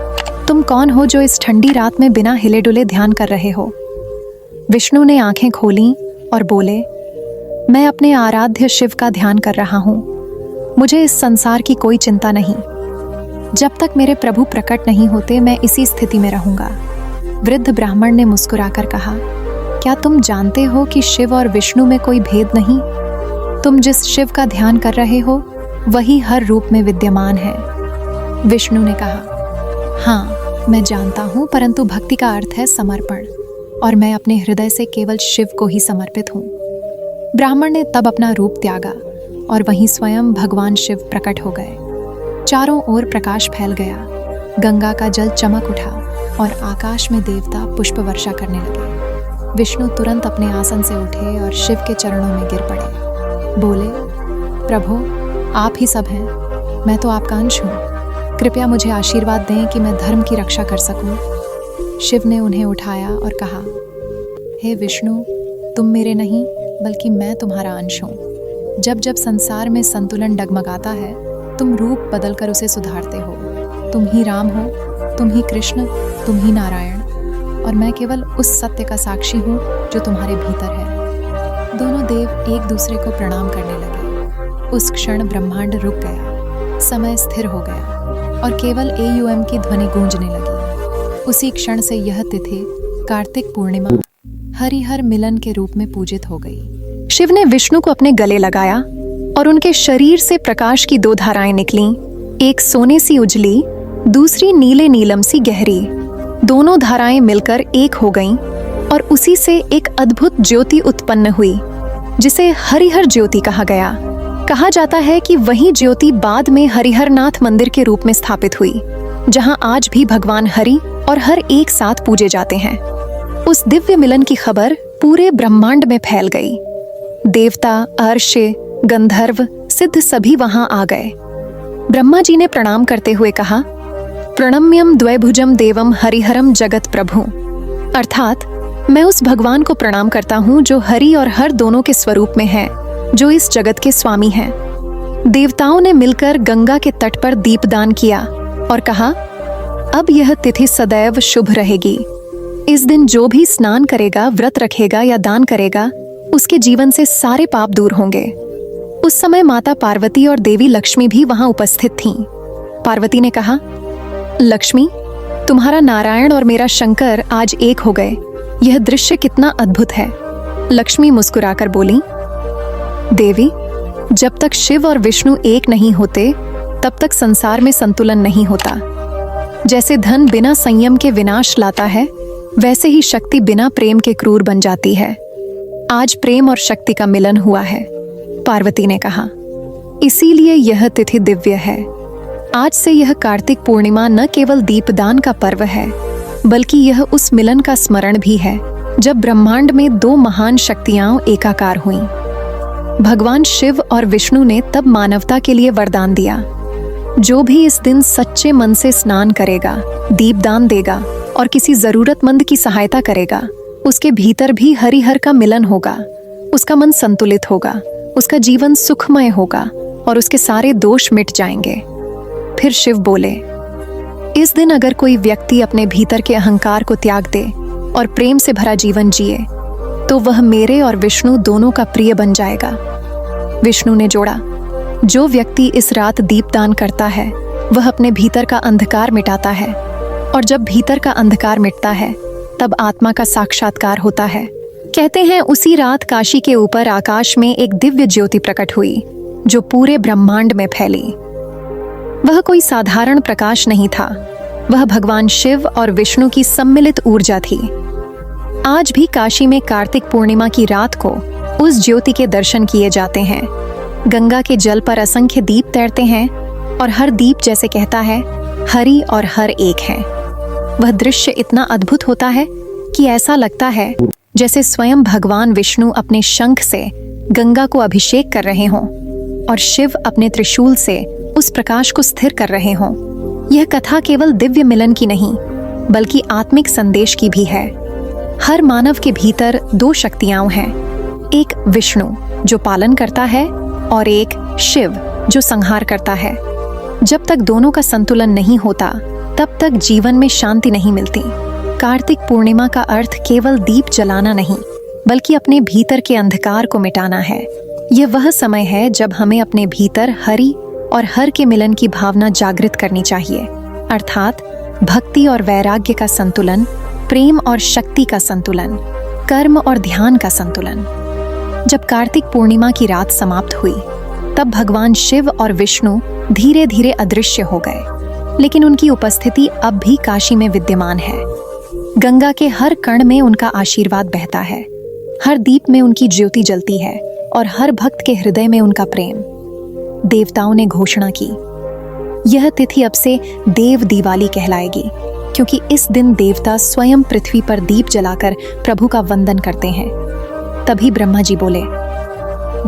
तुम कौन हो जो इस ठंडी रात में बिना हिले डुले ध्यान कर रहे हो? विष्णु ने आंखें खोलीं और बोले, मैं अपने आराध्य शिव का ध्यान कर रहा हूं। मुझे इस संसार की कोई चिंता नहीं। जब तक मेरे प्रभु प्रकट नहीं होते मैं इसी स्थिति में रहूंगा। वृद्ध ब्राह्मण ने मुस्कुराकर कहा, क्या तुम जानते हो कि शिव और विष्णु में कोई भेद नहीं? तुम जिस शिव का ध्यान कर रहे हो वही हर रूप में विद्यमान है। विष्णु ने कहा, हाँ मैं जानता हूँ, परंतु भक्ति का अर्थ है समर्पण और मैं अपने हृदय से केवल शिव को ही समर्पित हूँ। ब्राह्मण ने तब अपना रूप त्यागा और वहीं स्वयं भगवान शिव प्रकट हो गए। चारों ओर प्रकाश फैल गया। गंगा का जल चमक उठा और आकाश में देवता पुष्प वर्षा करने लगे। विष्णु तुरंत अपने आसन से उठे और शिव के चरणों में गिर पड़े। बोले, प्रभु, आप ही सब हैं। मैं तो आपका अंश हूँ। कृपया मुझे आशीर्वाद दें कि मैं धर्म की रक्षा कर सकूं। शिव ने उन्हें उठाया और कहा, हे विष्णु, तुम मेरे नहीं बल्कि मैं तुम्हारा अंश हूँ। जब जब संसार में संतुलन डगमगाता है तुम रूप बदलकर उसे सुधारते हो। तुम ही राम हो, तुम ही कृष्ण, तुम ही नारायण, और मैं केवल उस सत्य का साक्षी हूँ जो तुम्हारे भीतर है। दोनों देव एक दूसरे को प्रणाम करने लगे। उस क्षण ब्रह्मांड रुक गया, समय स्थिर हो गया और केवल एयूएम की ध्वनि गूंजने लगी। उसी क्षण से यह तिथि कार्तिक पूर्णिमा हरिहर मिलन के रूप में पूजित हो गई। शिव ने विष्णु को अपने गले लगाया और उनके शरीर से प्रकाश की 2 धाराएं निकलीं, एक सोने सी उजली, दूसरी नीले नीलम सी गहरी। दोनों धाराएं मिलकर एक हो गईं और उसी से एक अद्भुत ज्योति उत्पन्न हुई जिसे हरिहर ज्योति कहा गया। कहा जाता है कि वही ज्योति बाद में हरिहरनाथ मंदिर के रूप में स्थापित हुई, जहां आज भी भगवान हरि और हर एक साथ पूजे जाते हैं। उस दिव्य मिलन की खबर पूरे ब्रह्मांड में फैल गई। देवता, अर्षे, गंधर्व, सिद्ध सभी वहां आ गए। ब्रह्मा जी ने प्रणाम करते हुए कहा, प्रणम्यम द्वैभुजम देवम हरिहरम जगत प्रभु, अर्थात मैं उस भगवान को प्रणाम करता हूँ जो हरि और हर दोनों के स्वरूप में है, जो इस जगत के स्वामी हैं। देवताओं ने मिलकर गंगा के तट पर दीपदान किया और कहा, अब यह तिथि सदैव शुभ रहेगी। इस दिन जो भी स्नान करेगा, व्रत रखेगा या दान करेगा, उसके जीवन से सारे पाप दूर होंगे। उस समय माता पार्वती और देवी लक्ष्मी भी वहां उपस्थित थीं। पार्वती ने कहा, लक्ष्मी, तुम्हारा नारायण और मेरा शंकर आज एक हो गए। यह दृश्य कितना अद्भुत है। लक्ष्मी मुस्कुराकर बोली, देवी, जब तक शिव और विष्णु एक नहीं होते तब तक संसार में संतुलन नहीं होता। जैसे धन बिना संयम के विनाश लाता है, वैसे ही शक्ति बिना प्रेम के क्रूर बन जाती है। आज प्रेम और शक्ति का मिलन हुआ है, पार्वती ने कहा। इसीलिए यह तिथि दिव्य है। आज से यह कार्तिक पूर्णिमा न केवल दीपदान का पर्व है, बल्कि यह उस मिलन का स्मरण भी है जब ब्रह्मांड में 2 महान शक्तियां एकाकार हुईं। भगवान शिव और विष्णु ने तब मानवता के लिए वरदान दिया, जो भी इस दिन सच्चे मन से स्नान करेगा, दीपदान देगा और किसी जरूरतमंद की सहायता करेगा, उसके भीतर भी हरिहर का मिलन होगा। उसका मन संतुलित होगा, उसका जीवन सुखमय होगा और उसके सारे दोष मिट जाएंगे। फिर शिव बोले, इस दिन अगर कोई व्यक्ति अपने भीतर के अहंकार को त्याग दे और प्रेम से भरा जीवन जिए, तो वह मेरे और विष्णु दोनों का प्रिय बन जाएगा। विष्णु ने जोड़ा, जो व्यक्ति इस रात दीपदान करता है वह अपने भीतर का अंधकार मिटाता है, और जब भीतर का अंधकार मिटता है तब आत्मा का साक्षात्कार होता है। कहते हैं उसी रात काशी के ऊपर आकाश में एक दिव्य ज्योति प्रकट हुई जो पूरे ब्रह्मांड में फैली। वह कोई साधारण प्रकाश नहीं था, वह भगवान शिव और विष्णु की सम्मिलित ऊर्जा थी। आज भी काशी में कार्तिक पूर्णिमा की रात को उस ज्योति के दर्शन किए जाते हैं। गंगा के जल पर असंख्य दीप तैरते हैं और हर दीप जैसे कहता है, हरि और हर एक है। वह दृश्य इतना अद्भुत होता है कि ऐसा लगता है जैसे स्वयं भगवान विष्णु अपने शंख से गंगा को अभिषेक कर रहे हों और शिव अपने त्रिशूल से उस प्रकाश को स्थिर कर रहे हों। यह कथा केवल दिव्य मिलन की नहीं, बल्कि आत्मिक संदेश की भी है। हर मानव के भीतर दो शक्तियां हैं, एक विष्णु जो पालन करता है और एक शिव जो संहार करता है। जब तक दोनों का संतुलन नहीं होता, तब तक जीवन में शांति नहीं मिलती। कार्तिक पूर्णिमा का अर्थ केवल दीप जलाना नहीं, बल्कि अपने भीतर के अंधकार को मिटाना है। यह वह समय है जब हमें अपने भीतर हरि और हर के मिलन की भावना जागृत करनी चाहिए, अर्थात भक्ति और वैराग्य का संतुलन, प्रेम और शक्ति का संतुलन, कर्म और ध्यान का संतुलन। जब कार्तिक पूर्णिमा की रात समाप्त हुई, तब भगवान शिव और विष्णु धीरे धीरे अदृश्य हो गए, लेकिन उनकी उपस्थिति अब भी काशी में विद्यमान है। गंगा के हर कण में उनका आशीर्वाद बहता है, हर दीप में उनकी ज्योति जलती है और हर भक्त के हृदय में उनका प्रेम। देवताओं ने घोषणा की, यह तिथि अब से देव दिवाली कहलाएगी, क्योंकि इस दिन देवता स्वयं पृथ्वी पर दीप जलाकर प्रभु का वंदन करते हैं। तभी ब्रह्मा जी बोले,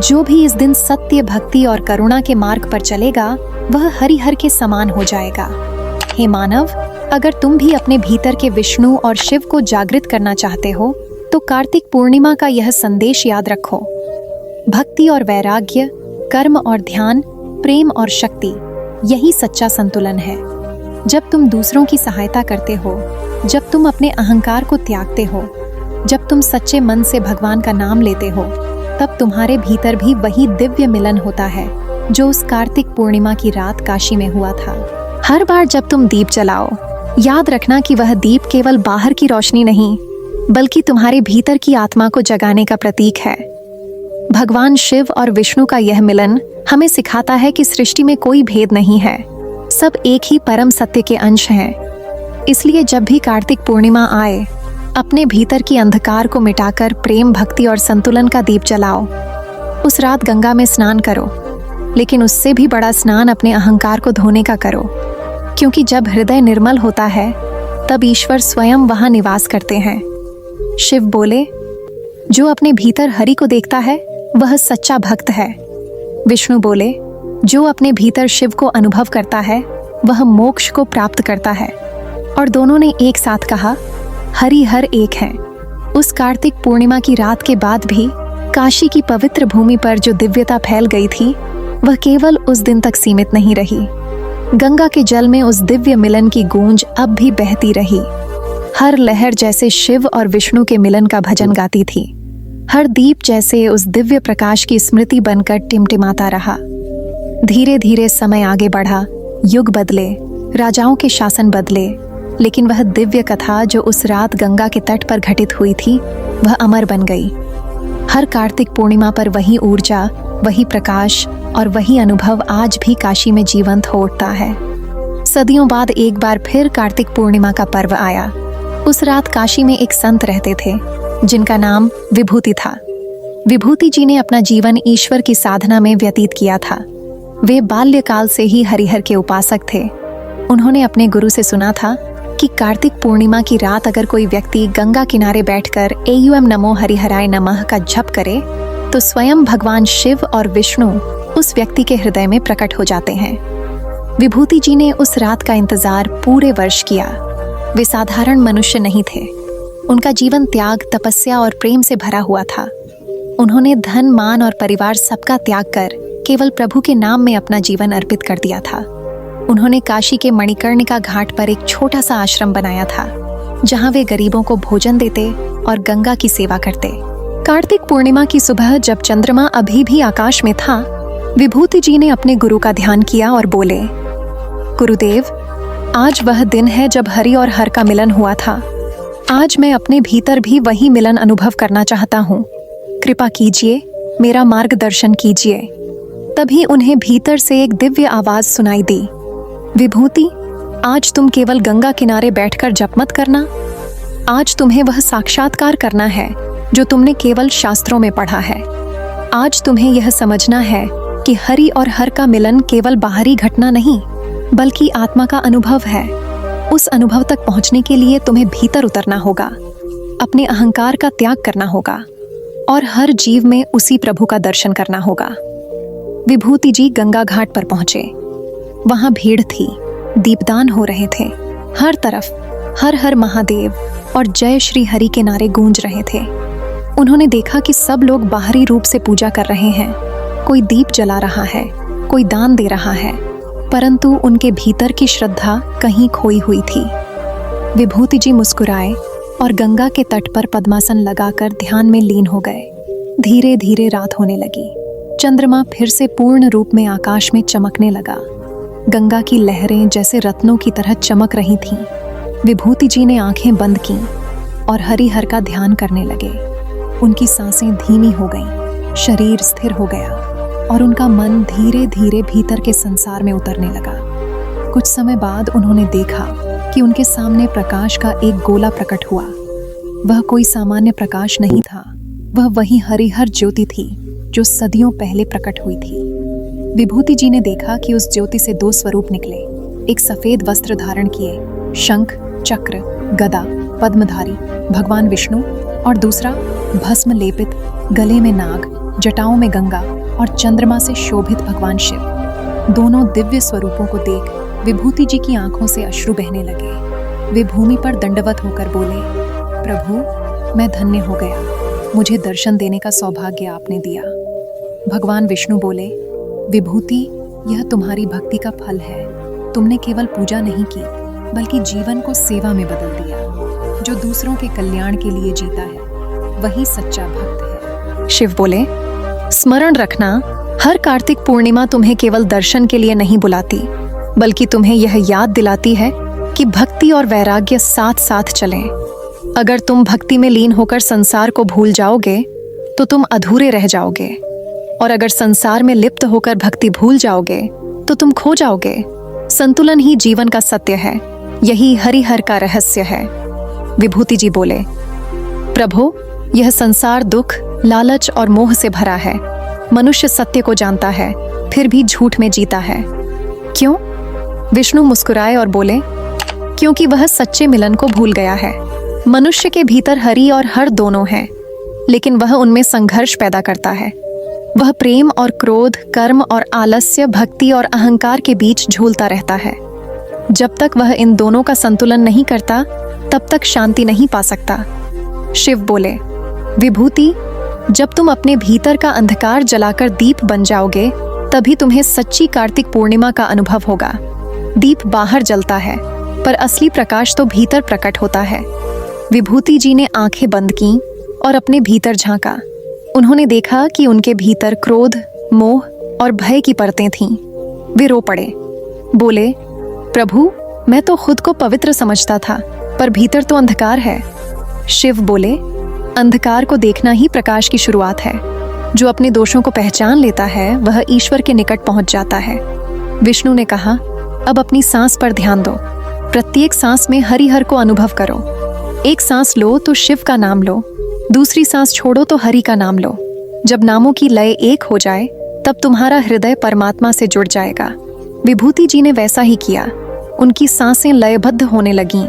जो भी इस दिन सत्य, भक्ति और करुणा के मार्ग पर चलेगा, वह हरिहर के समान हो जाएगा। हे मानव, अगर तुम भी अपने भीतर के विष्णु और शिव को जागृत करना चाहते हो, तो कार्तिक पूर्णिमा का यह संदेश याद रखो। भक्ति और वैराग्य, कर्म और ध्यान, प्रेम और शक्ति, यही सच्चा संतुलन है। जब तुम दूसरों की सहायता करते हो, जब तुम अपने अहंकार को त्यागते हो, जब तुम सच्चे मन से भगवान का नाम लेते हो, तब तुम्हारे भीतर भी वही दिव्य मिलन होता है जो उस कार्तिक पूर्णिमा की रात काशी में हुआ था। हर बार जब तुम दीप जलाओ, याद रखना कि वह दीप केवल बाहर की रोशनी नहीं, बल्कि तुम्हारे भीतर की आत्मा को जगाने का प्रतीक है। भगवान शिव और विष्णु का यह मिलन हमें सिखाता है कि सृष्टि में कोई भेद नहीं है, सब एक ही परम सत्य के अंश हैं। इसलिए जब भी कार्तिक पूर्णिमा आए, अपने भीतर की अंधकार को मिटाकर प्रेम, भक्ति और संतुलन का दीप जलाओ। उस रात गंगा में स्नान करो, लेकिन उससे भी बड़ा स्नान अपने अहंकार को धोने का करो, क्योंकि जब हृदय निर्मल होता है, तब ईश्वर स्वयं वहां निवास करते हैं। शिव बोले, जो अपने भीतर हरि को देखता है, वह सच्चा भक्त है। विष्णु बोले, जो अपने भीतर शिव को अनुभव करता है, वह मोक्ष को प्राप्त करता है। और दोनों ने एक साथ कहा, हरि हर एक है। उस कार्तिक पूर्णिमा की रात के बाद भी काशी की पवित्र भूमि पर जो दिव्यता फैल गई थी, वह केवल उस दिन तक सीमित नहीं रही। गंगा के जल में उस दिव्य मिलन की गूंज अब भी बहती रही। हर लहर जैसे शिव और विष्णु के मिलन का भजन गाती थी। हर दीप जैसे उस दिव्य प्रकाश की स्मृति बनकर टिमटिमाता रहा। धीरे धीरे समय आगे बढ़ा, युग बदले, राजाओं के शासन बदले, लेकिन वह दिव्य कथा जो उस रात गंगा के तट पर घटित हुई थी, वह अमर बन गई। हर कार्तिक पूर्णिमा पर वही ऊर्जा, वही प्रकाश और वही अनुभव आज भी काशी में जीवंत हो उठता है। सदियों बाद एक बार फिर कार्तिक पूर्णिमा का पर्व आया। उस रात काशी में एक संत रहते थे, जिनका नाम विभूति था। विभूति जी ने अपना जीवन ईश्वर की साधना में व्यतीत किया था। वे बाल्यकाल से ही हरिहर के उपासक थे। उन्होंने अपने गुरु से सुना था कि कार्तिक पूर्णिमा की रात अगर कोई व्यक्ति गंगा किनारे बैठकर एयूएम नमो हरिहराय नमः का जप करे, तो स्वयं भगवान शिव और विष्णु उस व्यक्ति के हृदय में प्रकट हो जाते हैं। विभूति जी ने उस रात का इंतजार पूरे वर्ष किया। वे साधारण मनुष्य नहीं थे। उनका जीवन त्याग, तपस्या और प्रेम से भरा हुआ था। उन्होंने धन, मान और परिवार सबका त्याग कर केवल प्रभु के नाम में अपना जीवन अर्पित कर दिया था। उन्होंने काशी के मणिकर्णिका घाट पर एक छोटा सा आश्रम बनाया था, जहां वे गरीबों को भोजन देते और गंगा की सेवा करते। कार्तिक पूर्णिमा की सुबह जब चंद्रमा अभी भी आकाश में था, विभूति जी ने अपने गुरु का ध्यान किया और बोले, गुरुदेव, आज वह दिन है जब हरि और हर का मिलन हुआ था। आज मैं अपने भीतर भी वही मिलन अनुभव करना चाहता हूँ। कृपा कीजिए, मेरा मार्गदर्शन कीजिए। तभी उन्हें भीतर से एक दिव्य आवाज सुनाई दी, विभूति, आज तुम केवल गंगा किनारे बैठकर जप मत करना। आज तुम्हें वह साक्षात्कार करना है जो तुमने केवल शास्त्रों में पढ़ा है। आज तुम्हें यह समझना है कि हरि और हर का मिलन केवल बाहरी घटना नहीं, बल्कि आत्मा का अनुभव है। उस अनुभव तक पहुंचने के लिए तुम्हें भीतर उतरना होगा, अपने अहंकार का त्याग करना होगा और हर जीव में उसी प्रभु का दर्शन करना होगा। विभूति जी गंगा घाट पर पहुंचे। वहां भीड़ थी, दीपदान हो रहे थे। हर तरफ हर हर महादेव और जय श्री हरि के नारे गूंज रहे थे। उन्होंने देखा कि सब लोग बाहरी रूप से पूजा कर रहे हैं, कोई दीप जला रहा है, कोई दान दे रहा है, परंतु उनके भीतर की श्रद्धा कहीं खोई हुई थी। विभूति जी मुस्कुराए और गंगा के तट पर पद्मासन लगाकर ध्यान में लीन हो गए। धीरे धीरे रात होने लगी। चंद्रमा फिर से पूर्ण रूप में आकाश में चमकने लगा। गंगा की लहरें जैसे रत्नों की तरह चमक रही थीं। विभूति जी ने आंखें बंद कीं और हरि हर का ध्यान करने लगे। उनकी सांसें धीमी हो गईं, शरीर स्थिर हो गया और उनका मन धीरे धीरे भीतर के संसार में उतरने लगा। कुछ समय बाद उन्होंने देखा कि उनके सामने प्रकाश का एक गोला प्रकट हुआ। वह कोई सामान्य प्रकाश नहीं था, वह वही हरिहर ज्योति थी जो सदियों पहले प्रकट हुई थी। विभूति जी ने देखा कि उस ज्योति से दो स्वरूप निकले। एक सफेद वस्त्र धारण किए, शंख, चक्र, गदा, पद्मधारी भगवान विष्णु और दूसरा भस्म लेपित, गले में नाग, जटाओं में गंगा और चंद्रमा से शोभित भगवान शिव। दोनों दिव्य स्वरूपों को देख विभूति जी की आंखों से अश्रु बहने लगे। वे भूमि पर दंडवत होकर बोले, प्रभु, मैं धन्य हो गया, मुझे दर्शन देने का सौभाग्य आपने दिया। भगवान विष्णु बोले, विभूति, यह तुम्हारी भक्ति का फल है। तुमने केवल पूजा नहीं की, बल्कि जीवन को सेवा में बदल दिया। जो दूसरों के कल्याण के लिए जीता है, वही सच्चा भक्त है। शिव बोले, स्मरण रखना, हर कार्तिक पूर्णिमा तुम्हें केवल दर्शन के लिए नहीं बुलाती, बल्कि तुम्हें यह याद दिलाती है कि भक्ति और वैराग्य साथ साथ चलें। अगर तुम भक्ति में लीन होकर संसार को भूल जाओगे तो तुम अधूरे रह जाओगे, और अगर संसार में लिप्त होकर भक्ति भूल जाओगे तो तुम खो जाओगे। संतुलन ही जीवन का सत्य है, यही हरिहर का रहस्य है। विभूति जी बोले, प्रभु, यह संसार दुख, लालच और मोह से भरा है। मनुष्य सत्य को जानता है, फिर भी झूठ में जीता है। क्यों? विष्णु मुस्कुराए और बोले, क्योंकि वह सच्चे मिलन को भूल गया है। मनुष्य के भीतर हरि और हर दोनों हैं, लेकिन वह उनमें संघर्ष पैदा करता है। वह प्रेम और क्रोध, कर्म और आलस्य, भक्ति और अहंकार के बीच झूलता रहता है। जब तक वह इन दोनों का संतुलन नहीं करता, तब तक शांति नहीं पा सकता। शिव बोले, विभूति, जब तुम अपने भीतर का अंधकार जलाकर दीप बन जाओगे, तभी तुम्हें सच्ची कार्तिक पूर्णिमा का अनुभव होगा। दीप बाहर जलता है, पर असली प्रकाश तो भीतर प्रकट होता है। विभूति जी ने आंखें बंद कीं और अपने भीतर झांका। उन्होंने देखा कि उनके भीतर क्रोध, मोह और भय की परतें थीं। वे रो पड़े, बोले, प्रभु, मैं तो खुद को पवित्र समझता था, पर भीतर तो अंधकार है। शिव बोले, अंधकार को देखना ही प्रकाश की शुरुआत है। जो अपने दोषों को पहचान लेता है, वह ईश्वर के निकट पहुंच जाता है। विष्णु ने कहा, अब अपनी सांस पर ध्यान दो। प्रत्येक सांस में हरिहर को अनुभव करो। एक सांस लो तो शिव का नाम लो, दूसरी सांस छोड़ो तो हरि का नाम लो। जब नामों की लय एक हो जाए, तब तुम्हारा हृदय परमात्मा से जुड़ जाएगा। विभूति जी ने वैसा ही किया। उनकी सांसें लयबद्ध होने लगीं।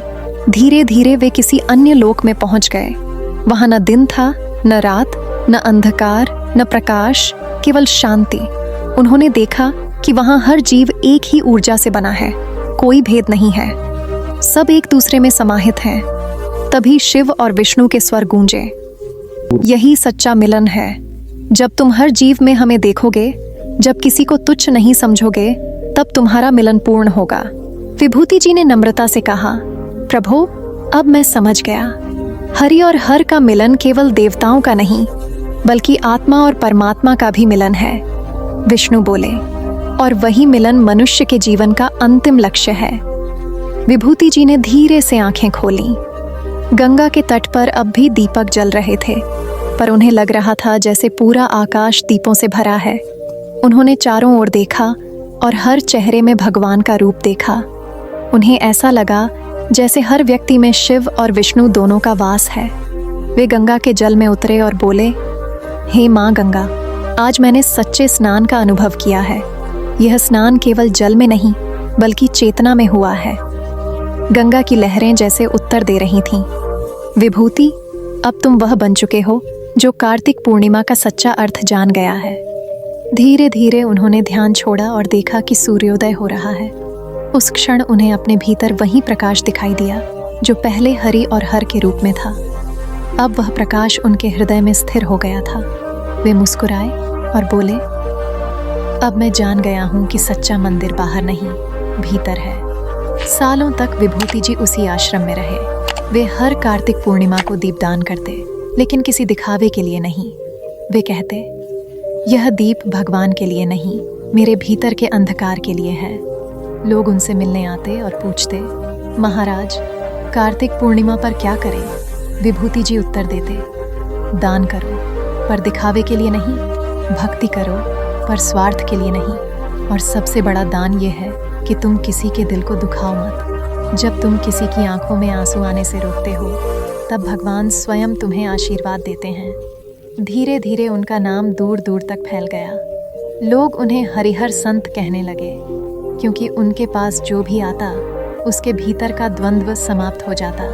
धीरे धीरे वे किसी अन्य लोक में पहुंच गए। वहां न दिन था, न रात, न अंधकार, न प्रकाश, केवल शांति। उन्होंने देखा कि वहां हर जीव एक ही ऊर्जा से बना है, कोई भेद नहीं है, सब एक दूसरे में समाहित हैं। तभी शिव और विष्णु के स्वर गूंजे, यही सच्चा मिलन है। जब तुम हर जीव में हमें देखोगे, जब किसी को तुच्छ नहीं समझोगे, तब तुम्हारा मिलन पूर्ण होगा। विभूति जी ने नम्रता से कहा, प्रभु, अब मैं समझ गया। हरि और हर का मिलन केवल देवताओं का नहीं, बल्कि आत्मा और परमात्मा का भी मिलन है। विष्णु बोले, और वही मिलन मनुष्य के जीवन का अंतिम लक्ष्य है। विभूति जी ने धीरे से आंखें खोलीं। गंगा के तट पर अब भी दीपक जल रहे थे, पर उन्हें लग रहा था जैसे पूरा आकाश दीपों से भरा है। उन्होंने चारों ओर देखा और हर चेहरे में भगवान का रूप देखा। उन्हें ऐसा लगा जैसे हर व्यक्ति में शिव और विष्णु दोनों का वास है। वे गंगा के जल में उतरे और बोले, हे माँ गंगा, आज मैंने सच्चे स्नान का अनुभव किया है। यह स्नान केवल जल में नहीं बल्कि चेतना में हुआ है। गंगा की लहरें जैसे उत्तर दे रही थीं, विभूति अब तुम वह बन चुके हो जो कार्तिक पूर्णिमा का सच्चा अर्थ जान गया है। धीरे धीरे उन्होंने ध्यान छोड़ा और देखा कि सूर्योदय हो रहा है। उस क्षण उन्हें अपने भीतर वही प्रकाश दिखाई दिया जो पहले हरि और हर के रूप में था। अब वह प्रकाश उनके हृदय में स्थिर हो गया था। वे मुस्कुराए और बोले, अब मैं जान गया हूँ कि सच्चा मंदिर बाहर नहीं, भीतर है। सालों तक विभूति जी उसी आश्रम में रहे। वे हर कार्तिक पूर्णिमा को दीपदान करते, लेकिन किसी दिखावे के लिए नहीं। वे कहते, यह दीप भगवान के लिए नहीं, मेरे भीतर के अंधकार के लिए है। लोग उनसे मिलने आते और पूछते, महाराज कार्तिक पूर्णिमा पर क्या करें? विभूति जी उत्तर देते, दान करो पर दिखावे के लिए नहीं, भक्ति करो पर स्वार्थ के लिए नहीं, और सबसे बड़ा दान यह है कि तुम किसी के दिल को दुखाओ मत। जब तुम किसी की आंखों में आंसू आने से रोकते हो तब भगवान स्वयं तुम्हें आशीर्वाद देते हैं। धीरे धीरे उनका नाम दूर दूर तक फैल गया। लोग उन्हें हरिहर संत कहने लगे, क्योंकि उनके पास जो भी आता उसके भीतर का द्वंद्व समाप्त हो जाता।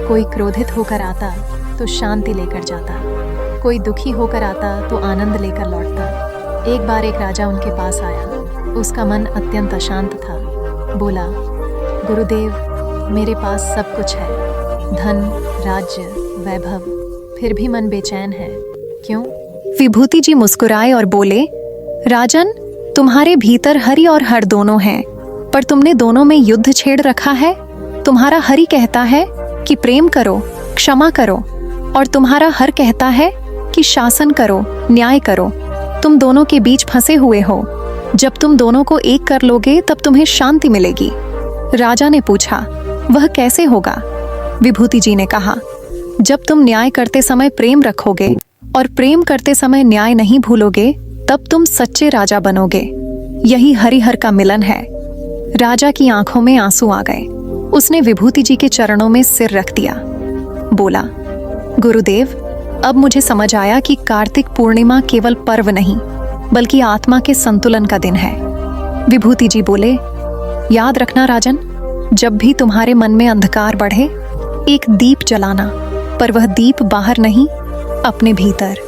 कोई क्रोधित होकर आता तो शांति लेकर जाता, कोई दुखी होकर आता तो आनंद लेकर लौटता। एक बार एक राजा उनके पास आया। उसका मन अत्यंत अशांत था। बोला, गुरुदेव मेरे पास सब कुछ है, धन, राज्य, वैभव, फिर भी मन बेचैन है, क्यों? विभूति जी मुस्कुराए और बोले, राजन तुम्हारे भीतर हरि और हर दोनों हैं, पर तुमने दोनों में युद्ध छेड़ रखा है। तुम्हारा हरि कहता है कि प्रेम करो, क्षमा करो, और तुम्हारा हर कहता है कि शासन करो, न्याय करो। तुम दोनों के बीच फंसे हुए हो। जब तुम दोनों को एक कर लोगे तब तुम्हें शांति मिलेगी। राजा ने पूछा, वह कैसे होगा? विभूति जी ने कहा, जब तुम न्याय करते समय प्रेम रखोगे और प्रेम करते समय न्याय नहीं भूलोगे तब तुम सच्चे राजा बनोगे। यही हरिहर का मिलन है। राजा की आंखों में आंसू आ गए। उसने विभूति जी के चरणों में सिर रख दिया। बोला, गुरुदेव अब मुझे समझ आया कि कार्तिक पूर्णिमा केवल पर्व नहीं बल्कि आत्मा के संतुलन का दिन है। विभूति जी बोले, याद रखना राजन, जब भी तुम्हारे मन में अंधकार बढ़े एक दीप जलाना, पर वह दीप बाहर नहीं, अपने भीतर।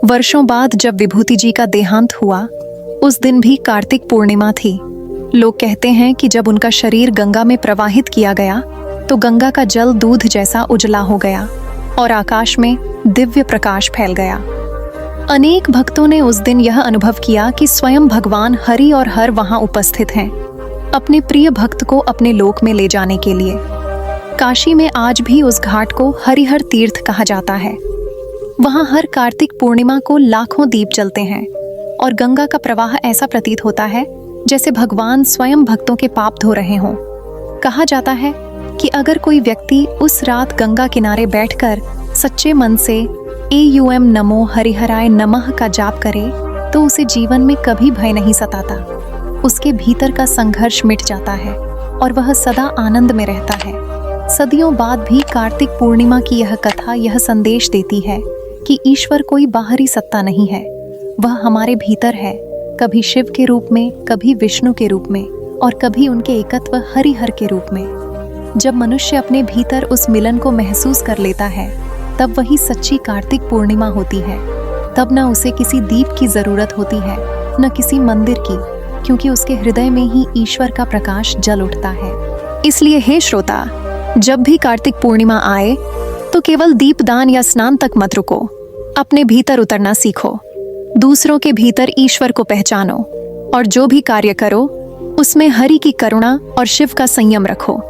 वर्षों बाद जब विभूति जी का देहांत हुआ, उस दिन भी कार्तिक पूर्णिमा थी। लोग कहते हैं कि जब उनका शरीर गंगा में प्रवाहित किया गया तो गंगा का जल दूध जैसा उजला हो गया और आकाश में दिव्य प्रकाश फैल गया। अनेक भक्तों ने उस दिन यह अनुभव किया कि स्वयं भगवान हरि और हर वहां उपस्थित हैं, अपने प्रिय भक्त को अपने लोक में ले जाने के लिए। काशी में आज भी उस घाट को हरिहर तीर्थ कहा जाता है। वहां हर कार्तिक पूर्णिमा को लाखों दीप जलते हैं और गंगा का प्रवाह ऐसा प्रतीत होता है जैसे भगवान स्वयं भक्तों के पाप धो रहे हों। कहा जाता है कि अगर कोई व्यक्ति उस रात गंगा किनारे बैठकर सच्चे मन से एयूएम नमो हरिहराय नमः का जाप करे तो उसे जीवन में कभी भय नहीं सताता। उसके भीतर का संघर्ष मिट जाता है और वह सदा आनंद में रहता है। सदियों बाद भी कार्तिक पूर्णिमा की यह कथा यह संदेश देती है कि ईश्वर कोई बाहरी सत्ता नहीं है, वह हमारे भीतर है, कभी शिव के रूप में, कभी विष्णु के रूप में और कभी उनके एकत्व हरिहर के रूप में। जब मनुष्य अपने भीतर उस मिलन को महसूस कर लेता है तब वही सच्ची कार्तिक पूर्णिमा होती है। तब न उसे किसी दीप की जरूरत होती है, न किसी मंदिर की, क्योंकि उसके हृदय में ही ईश्वर का प्रकाश जल उठता है। इसलिए हे श्रोता, जब भी कार्तिक पूर्णिमा आए तो केवल दीपदान या स्नान तक मत रुको, अपने भीतर उतरना सीखो, दूसरों के भीतर ईश्वर को पहचानो और जो भी कार्य करो उसमें हरि की करुणा और शिव का संयम रखो।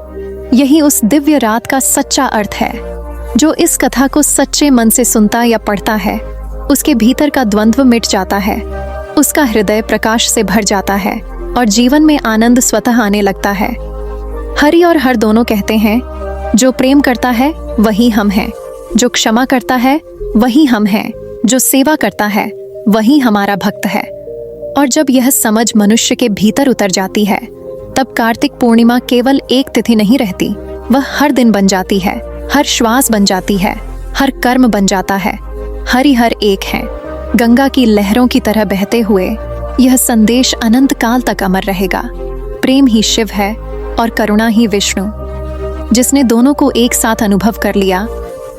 यही उस दिव्य रात का सच्चा अर्थ है। जो इस कथा को सच्चे मन से सुनता या पढ़ता है उसके भीतर का द्वंद्व मिट जाता है, उसका हृदय प्रकाश से भर जाता है और जीवन में आनंद स्वतः आने लगता है। हरि और हर दोनों कहते हैं, जो प्रेम करता है वही हम हैं, जो क्षमा करता है वही हम हैं, जो सेवा करता है वही हमारा भक्त है। और जब यह समझ मनुष्य के भीतर उतर जाती है तब कार्तिक पूर्णिमा केवल एक तिथि नहीं रहती, वह हर दिन बन जाती है, हर श्वास बन जाती है, हर कर्म बन जाता है। हरि हर एक है, गंगा की लहरों की तरह बहते हुए यह संदेश अनंत काल तक अमर रहेगा। प्रेम ही शिव है और करुणा ही विष्णु। जिसने दोनों को एक साथ अनुभव कर लिया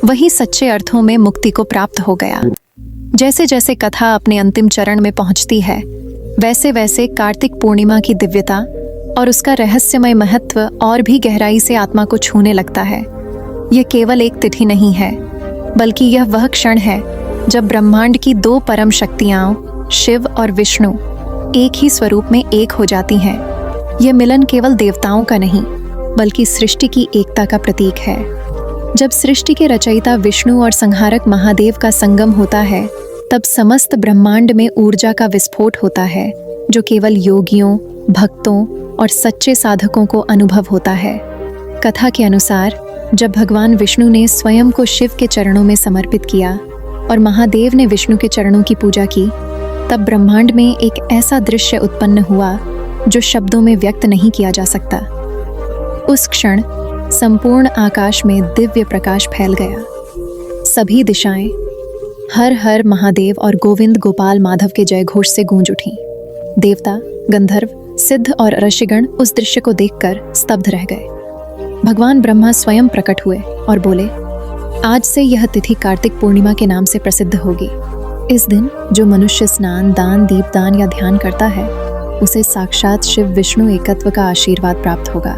वही सच्चे अर्थों में मुक्ति को प्राप्त हो गया। जैसे जैसे कथा अपने अंतिम चरण में पहुंचती है, वैसे वैसे कार्तिक पूर्णिमा की दिव्यता और उसका रहस्यमय महत्व और भी गहराई से आत्मा को छूने लगता है। यह केवल एक तिथि नहीं है, बल्कि यह वह क्षण है जब ब्रह्मांड की दो परम शक्तियां, शिव और विष्णु, एक ही स्वरूप में एक हो जाती हैं। यह मिलन केवल देवताओं का नहीं, बल्कि सृष्टि की एकता का प्रतीक है। जब सृष्टि के रचयिता विष्णु और संहारक महादेव का संगम होता है, तब समस्त ब्रह्मांड में ऊर्जा का विस्फोट होता है, जो केवल योगियों, भक्तों और सच्चे साधकों को अनुभव होता है। कथा के अनुसार जब भगवान विष्णु ने स्वयं को शिव के चरणों में समर्पित किया और महादेव ने विष्णु के चरणों की पूजा की, तब ब्रह्मांड में एक ऐसा दृश्य उत्पन्न हुआ जो शब्दों में व्यक्त नहीं किया जा सकता। उस क्षण संपूर्ण आकाश में दिव्य प्रकाश फैल गया। सभी दिशाएं हर हर महादेव और गोविंद गोपाल माधव के जय घोष से गूंज उठी। देवता, गंधर्व, सिद्ध और ऋषिगण उस दृश्य को देखकर स्तब्ध रह गए। भगवान ब्रह्मा स्वयं प्रकट हुए और बोले, आज से यह तिथि कार्तिक पूर्णिमा के नाम से प्रसिद्ध होगी। इस दिन जो मनुष्य स्नान, दान, दीपदान या ध्यान करता है, उसे साक्षात शिव विष्णु एकत्व का आशीर्वाद प्राप्त होगा।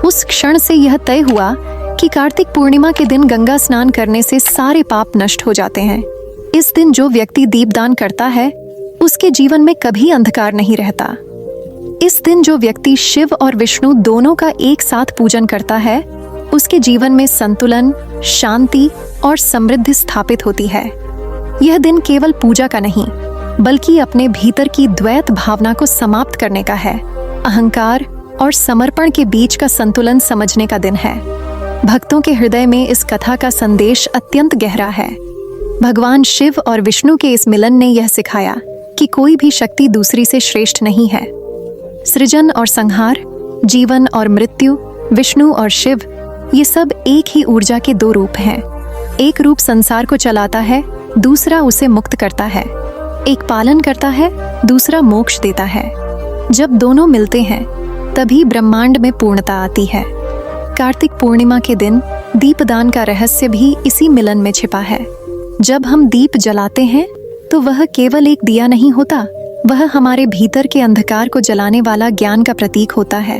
उस क्षण से यह तय हुआ कि कार्तिक पूर्णिमा के दिन गंगा स्नान करने से सारे पाप नष्ट हो जाते हैं। इस दिन जो व्यक्ति दीपदान करता है, उसके जीवन में कभी अंधकार नहीं रहता। इस दिन जो व्यक्ति शिव और विष्णु दोनों का एक साथ पूजन करता है, उसके जीवन में संतुलन, शांति और समृद्धि स्थापित होती है। यह दिन केवल पूजा का नहीं, बल्कि अपने भीतर की द्वैत भावना को समाप्त करने का है। अहंकार और समर्पण के बीच का संतुलन समझने का दिन है। भक्तों के हृदय में इस कथा का संदेश अत्यंत गहरा है। भगवान शिव और विष्णु के इस मिलन ने यह सिखाया कि कोई भी शक्ति दूसरी से श्रेष्ठ नहीं है। सृजन और संहार, जीवन और मृत्यु, विष्णु और शिव, ये सब एक ही ऊर्जा के दो रूप हैं। एक रूप संसार को चलाता है, दूसरा उसे मुक्त करता है। एक पालन करता है, दूसरा मोक्ष देता है। जब दोनों मिलते हैं, तभी ब्रह्मांड में पूर्णता आती है। कार्तिक पूर्णिमा के दिन दीपदान का रहस्य भी इसी मिलन में छिपा है। जब हम दीप जलाते हैं, तो वह केवल एक दिया नहीं होता, वह हमारे भीतर के अंधकार को जलाने वाला ज्ञान का प्रतीक होता है।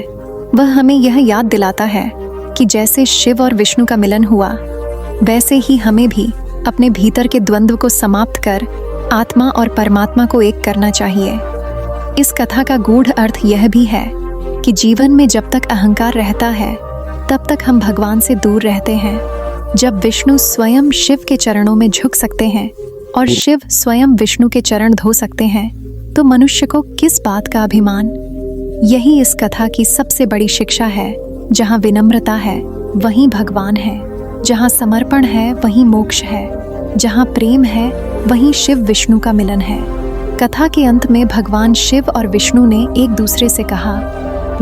वह हमें यह याद दिलाता है कि जैसे शिव और विष्णु का मिलन हुआ, वैसे ही हमें भी अपने भीतर के द्वंद्व को समाप्त कर आत्मा और परमात्मा को एक करना चाहिए। इस कथा का गूढ़ अर्थ यह भी है कि जीवन में जब तक अहंकार रहता है, तब तक हम भगवान से दूर रहते हैं। जब विष्णु स्वयं शिव के चरणों में झुक सकते हैं और शिव स्वयं विष्णु के चरण धो सकते हैं, तो मनुष्य को किस बात का अभिमान। यही इस कथा की सबसे बड़ी शिक्षा है। जहाँ विनम्रता है, वहीं भगवान है। जहाँ समर्पण है, वहीं मोक्ष है। जहाँ प्रेम है, वहीं शिव विष्णु का मिलन है। कथा के अंत में भगवान शिव और विष्णु ने एक दूसरे से कहा,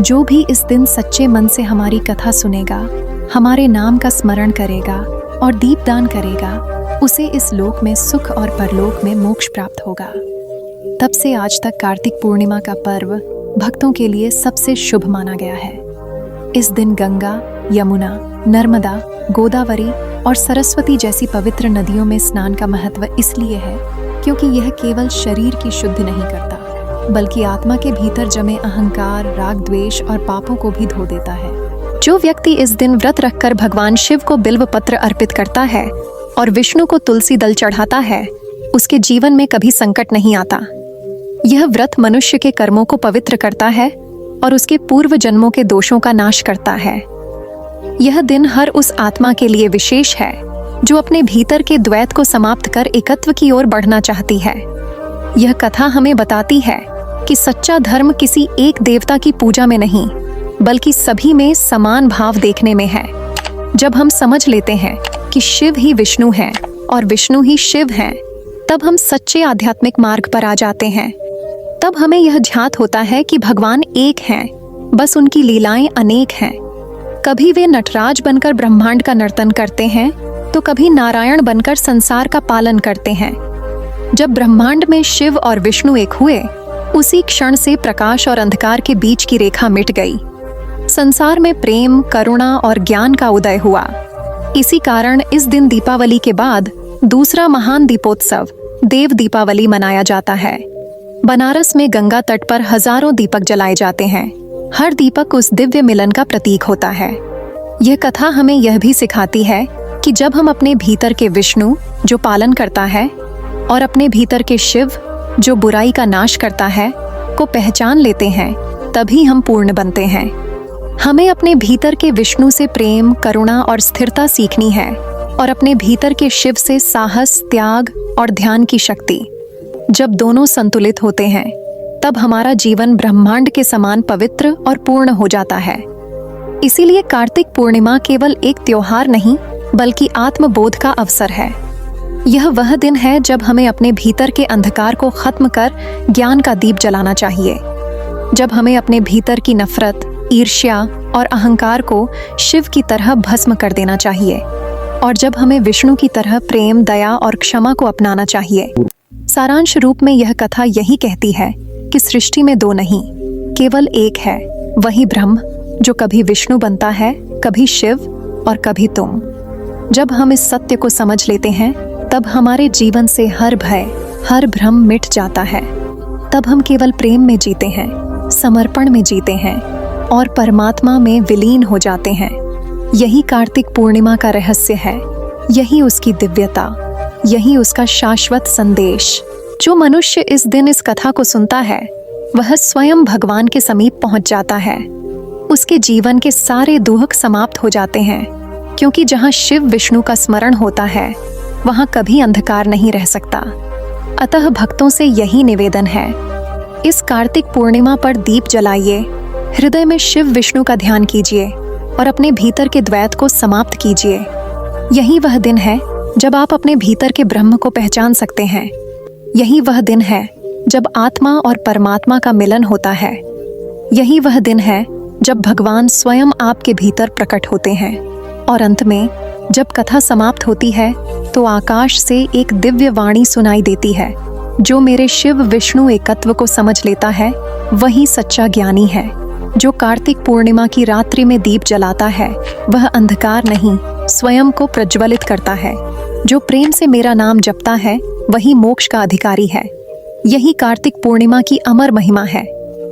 जो भी इस दिन सच्चे मन से हमारी कथा सुनेगा, हमारे नाम का स्मरण करेगा और दीपदान करेगा, उसे इस लोक में सुख और परलोक में मोक्ष प्राप्त होगा। तब से आज तक कार्तिक पूर्णिमा का पर्व भक्तों के लिए सबसे शुभ माना गया है। इस दिन गंगा, यमुना, नर्मदा, गोदावरी और सरस्वती जैसी पवित्र नदियों में स्नान का महत्व इसलिए है क्योंकि यह केवल शरीर की शुद्धि नहीं करता, बल्कि आत्मा के भीतर जमे अहंकार, राग, द्वेष और पापों को भी धो देता है। जो व्यक्ति इस दिन व्रत रखकर भगवान शिव को बिल्व पत्र अर्पित करता है और विष्णु को तुलसी दल चढ़ाता है, उसके जीवन में कभी संकट नहीं आता। यह व्रत मनुष्य के कर्मों को पवित्र करता है और उसके पूर्व जन्मों के दोषों का नाश करता है। यह दिन हर उस आत्मा के लिए विशेष है जो अपने भीतर के द्वैत को समाप्त कर एकत्व की ओर बढ़ना चाहती है। यह कथा हमें बताती है कि सच्चा धर्म किसी एक देवता की पूजा में नहीं, बल्कि सभी में समान भाव देखने में है। जब हम समझ लेते हैं कि शिव ही विष्णु हैं और विष्णु ही शिव हैं, तब हम सच्चे आध्यात्मिक मार्ग पर आ जाते हैं। तब हमें यह ध्यात होता है कि भगवान एक हैं, बस उनकी लीलाएं अनेक हैं। कभी वे नटराज बनकर ब्रह्मांड का नर्तन करते हैं, तो कभी नारायण बनकर संसार का पालन करते हैं। जब ब्रह्मांड में शिव और विष्णु एक हुए, उसी क्षण से प्रकाश और अंधकार के बीच की रेखा मिट गई। संसार में प्रेम, करुणा और ज्ञान का उदय हुआ। इसी कारण इस दिन दीपावली के बाद दूसरा महान दीपोत्सव देव दीपावली मनाया जाता है। बनारस में गंगा तट पर हजारों दीपक जलाए जाते हैं। हर दीपक उस दिव्य मिलन का प्रतीक होता है। यह कथा हमें यह भी सिखाती है कि जब हम अपने भीतर के विष्णु, जो पालन करता है, और अपने भीतर के शिव, जो बुराई का नाश करता है, को पहचान लेते हैं, तभी हम पूर्ण बनते हैं। हमें अपने भीतर के विष्णु से प्रेम, करुणा और स्थिरता सीखनी है, और अपने भीतर के शिव से साहस, त्याग और ध्यान की शक्ति। जब दोनों संतुलित होते हैं, तब हमारा जीवन ब्रह्मांड के समान पवित्र और पूर्ण हो जाता है। इसीलिए कार्तिक पूर्णिमा केवल एक त्योहार नहीं, बल्कि आत्मबोध का अवसर है। यह वह दिन है जब हमें अपने भीतर के अंधकार को खत्म कर ज्ञान का दीप जलाना चाहिए। जब हमें अपने भीतर की नफरत, ईर्ष्या और अहंकार को शिव की तरह भस्म कर देना चाहिए, और जब हमें विष्णु की तरह प्रेम, दया और क्षमा को अपनाना चाहिए। सारांश रूप में यह कथा यही कहती है कि सृष्टि में दो नहीं, केवल एक है, वही ब्रह्म, जो कभी विष्णु बनता है, कभी शिव और कभी तुम। जब हम इस सत्य को समझ लेते हैं, तब हमारे जीवन से हर भय, हर भ्रम मिट जाता है। तब हम केवल प्रेम में जीते हैं, समर्पण में जीते हैं और परमात्मा में विलीन हो जाते हैं। यही कार्तिक पूर्णिमा का रहस्य है, यही उसकी दिव्यता, यही उसका शाश्वत संदेश। जो मनुष्य इस दिन इस कथा को सुनता है, वह स्वयं भगवान के समीप पहुंच जाता है। उसके जीवन के सारे दुख समाप्त हो जाते हैं, क्योंकि जहां शिव विष्णु का स्मरण होता है, वहां कभी अंधकार नहीं रह सकता। अतः भक्तों से यही निवेदन है, इस कार्तिक पूर्णिमा पर दीप जलाइए, हृदय में शिव विष्णु का ध्यान कीजिए और अपने भीतर के द्वैत को समाप्त कीजिए। यही वह दिन है जब आप अपने भीतर के ब्रह्म को पहचान सकते हैं। यही वह दिन है जब आत्मा और परमात्मा का मिलन होता है। यही वह दिन है जब भगवान स्वयं आपके भीतर प्रकट होते हैं। और अंत में जब कथा समाप्त होती है, तो आकाश से एक दिव्य वाणी सुनाई देती है, जो मेरे शिव विष्णु एकत्व को समझ लेता है, वही सच्चा ज्ञानी है। जो कार्तिक पूर्णिमा की रात्रि में दीप जलाता है, वह अंधकार नहीं, स्वयं को प्रज्वलित करता है। जो प्रेम से मेरा नाम जपता है, वही मोक्ष का अधिकारी है। यही कार्तिक पूर्णिमा की अमर महिमा है।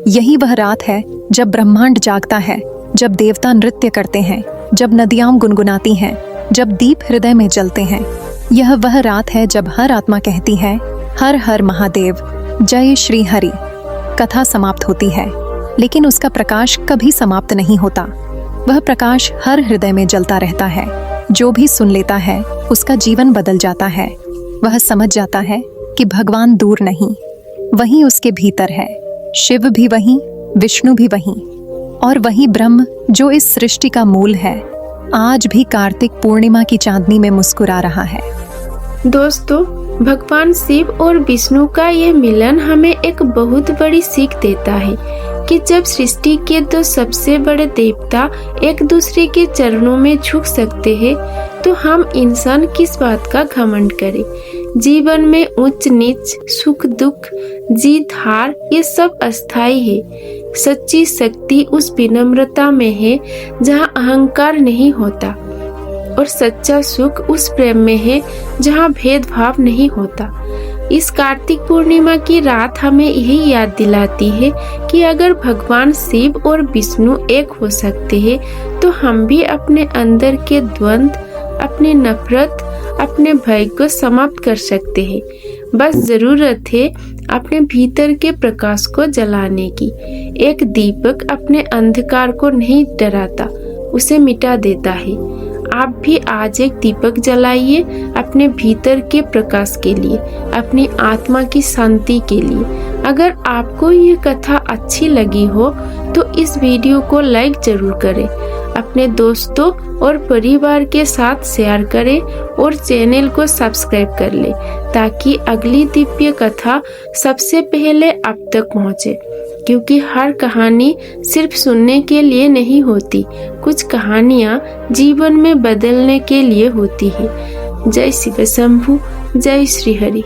यही वह रात है जब ब्रह्मांड जागता है, जब देवता नृत्य करते हैं, जब नदियां गुनगुनाती हैं, जब दीप हृदय में जलते हैं। यह वह रात है जब हर आत्मा कहती है, हर हर महादेव, जय श्री हरि। कथा समाप्त होती है, लेकिन उसका प्रकाश कभी समाप्त नहीं होता। वह प्रकाश हर हृदय में जलता रहता है। जो भी सुन लेता है, उसका जीवन बदल जाता है। वह समझ जाता है कि भगवान दूर नहीं, वही उसके भीतर है। शिव भी वही, विष्णु भी वही, और वही ब्रह्म जो इस सृष्टि का मूल है, आज भी कार्तिक पूर्णिमा की चांदनी में मुस्कुरा रहा है। दोस्तों, भगवान शिव और विष्णु का ये मिलन हमें एक बहुत बड़ी सीख देता है कि जब सृष्टि के दो सबसे बड़े देवता एक दूसरे के चरणों में झुक सकते हैं, तो हम इंसान किस बात का घमंड करें। जीवन में उच्च नीच, सुख दुख, जीत हार, ये सब अस्थायी है। सच्ची शक्ति उस विनम्रता में है जहाँ अहंकार नहीं होता, और सच्चा सुख उस प्रेम में है जहाँ भेदभाव नहीं होता। इस कार्तिक पूर्णिमा की रात हमें यही याद दिलाती है कि अगर भगवान शिव और विष्णु एक हो सकते हैं, तो हम भी अपने अंदर के द्वंद्व, अपनी नफरत, अपने भय को समाप्त कर सकते हैं। बस जरूरत है अपने भीतर के प्रकाश को जलाने की। एक दीपक अपने अंधकार को नहीं डराता, उसे मिटा देता है। आप भी आज एक दीपक जलाइए अपने भीतर के प्रकाश के लिए, अपनी आत्मा की शांति के लिए। अगर आपको ये कथा अच्छी लगी हो तो इस वीडियो को लाइक जरूर करें, अपने दोस्तों और परिवार के साथ शेयर करें और चैनल को सब्सक्राइब कर लें, ताकि अगली दिव्य कथा सबसे पहले आप तक पहुँचे। क्योंकि हर कहानी सिर्फ सुनने के लिए नहीं होती, कुछ कहानियाँ जीवन में बदलने के लिए होती है। जय शिव शंभु, जय श्री हरि।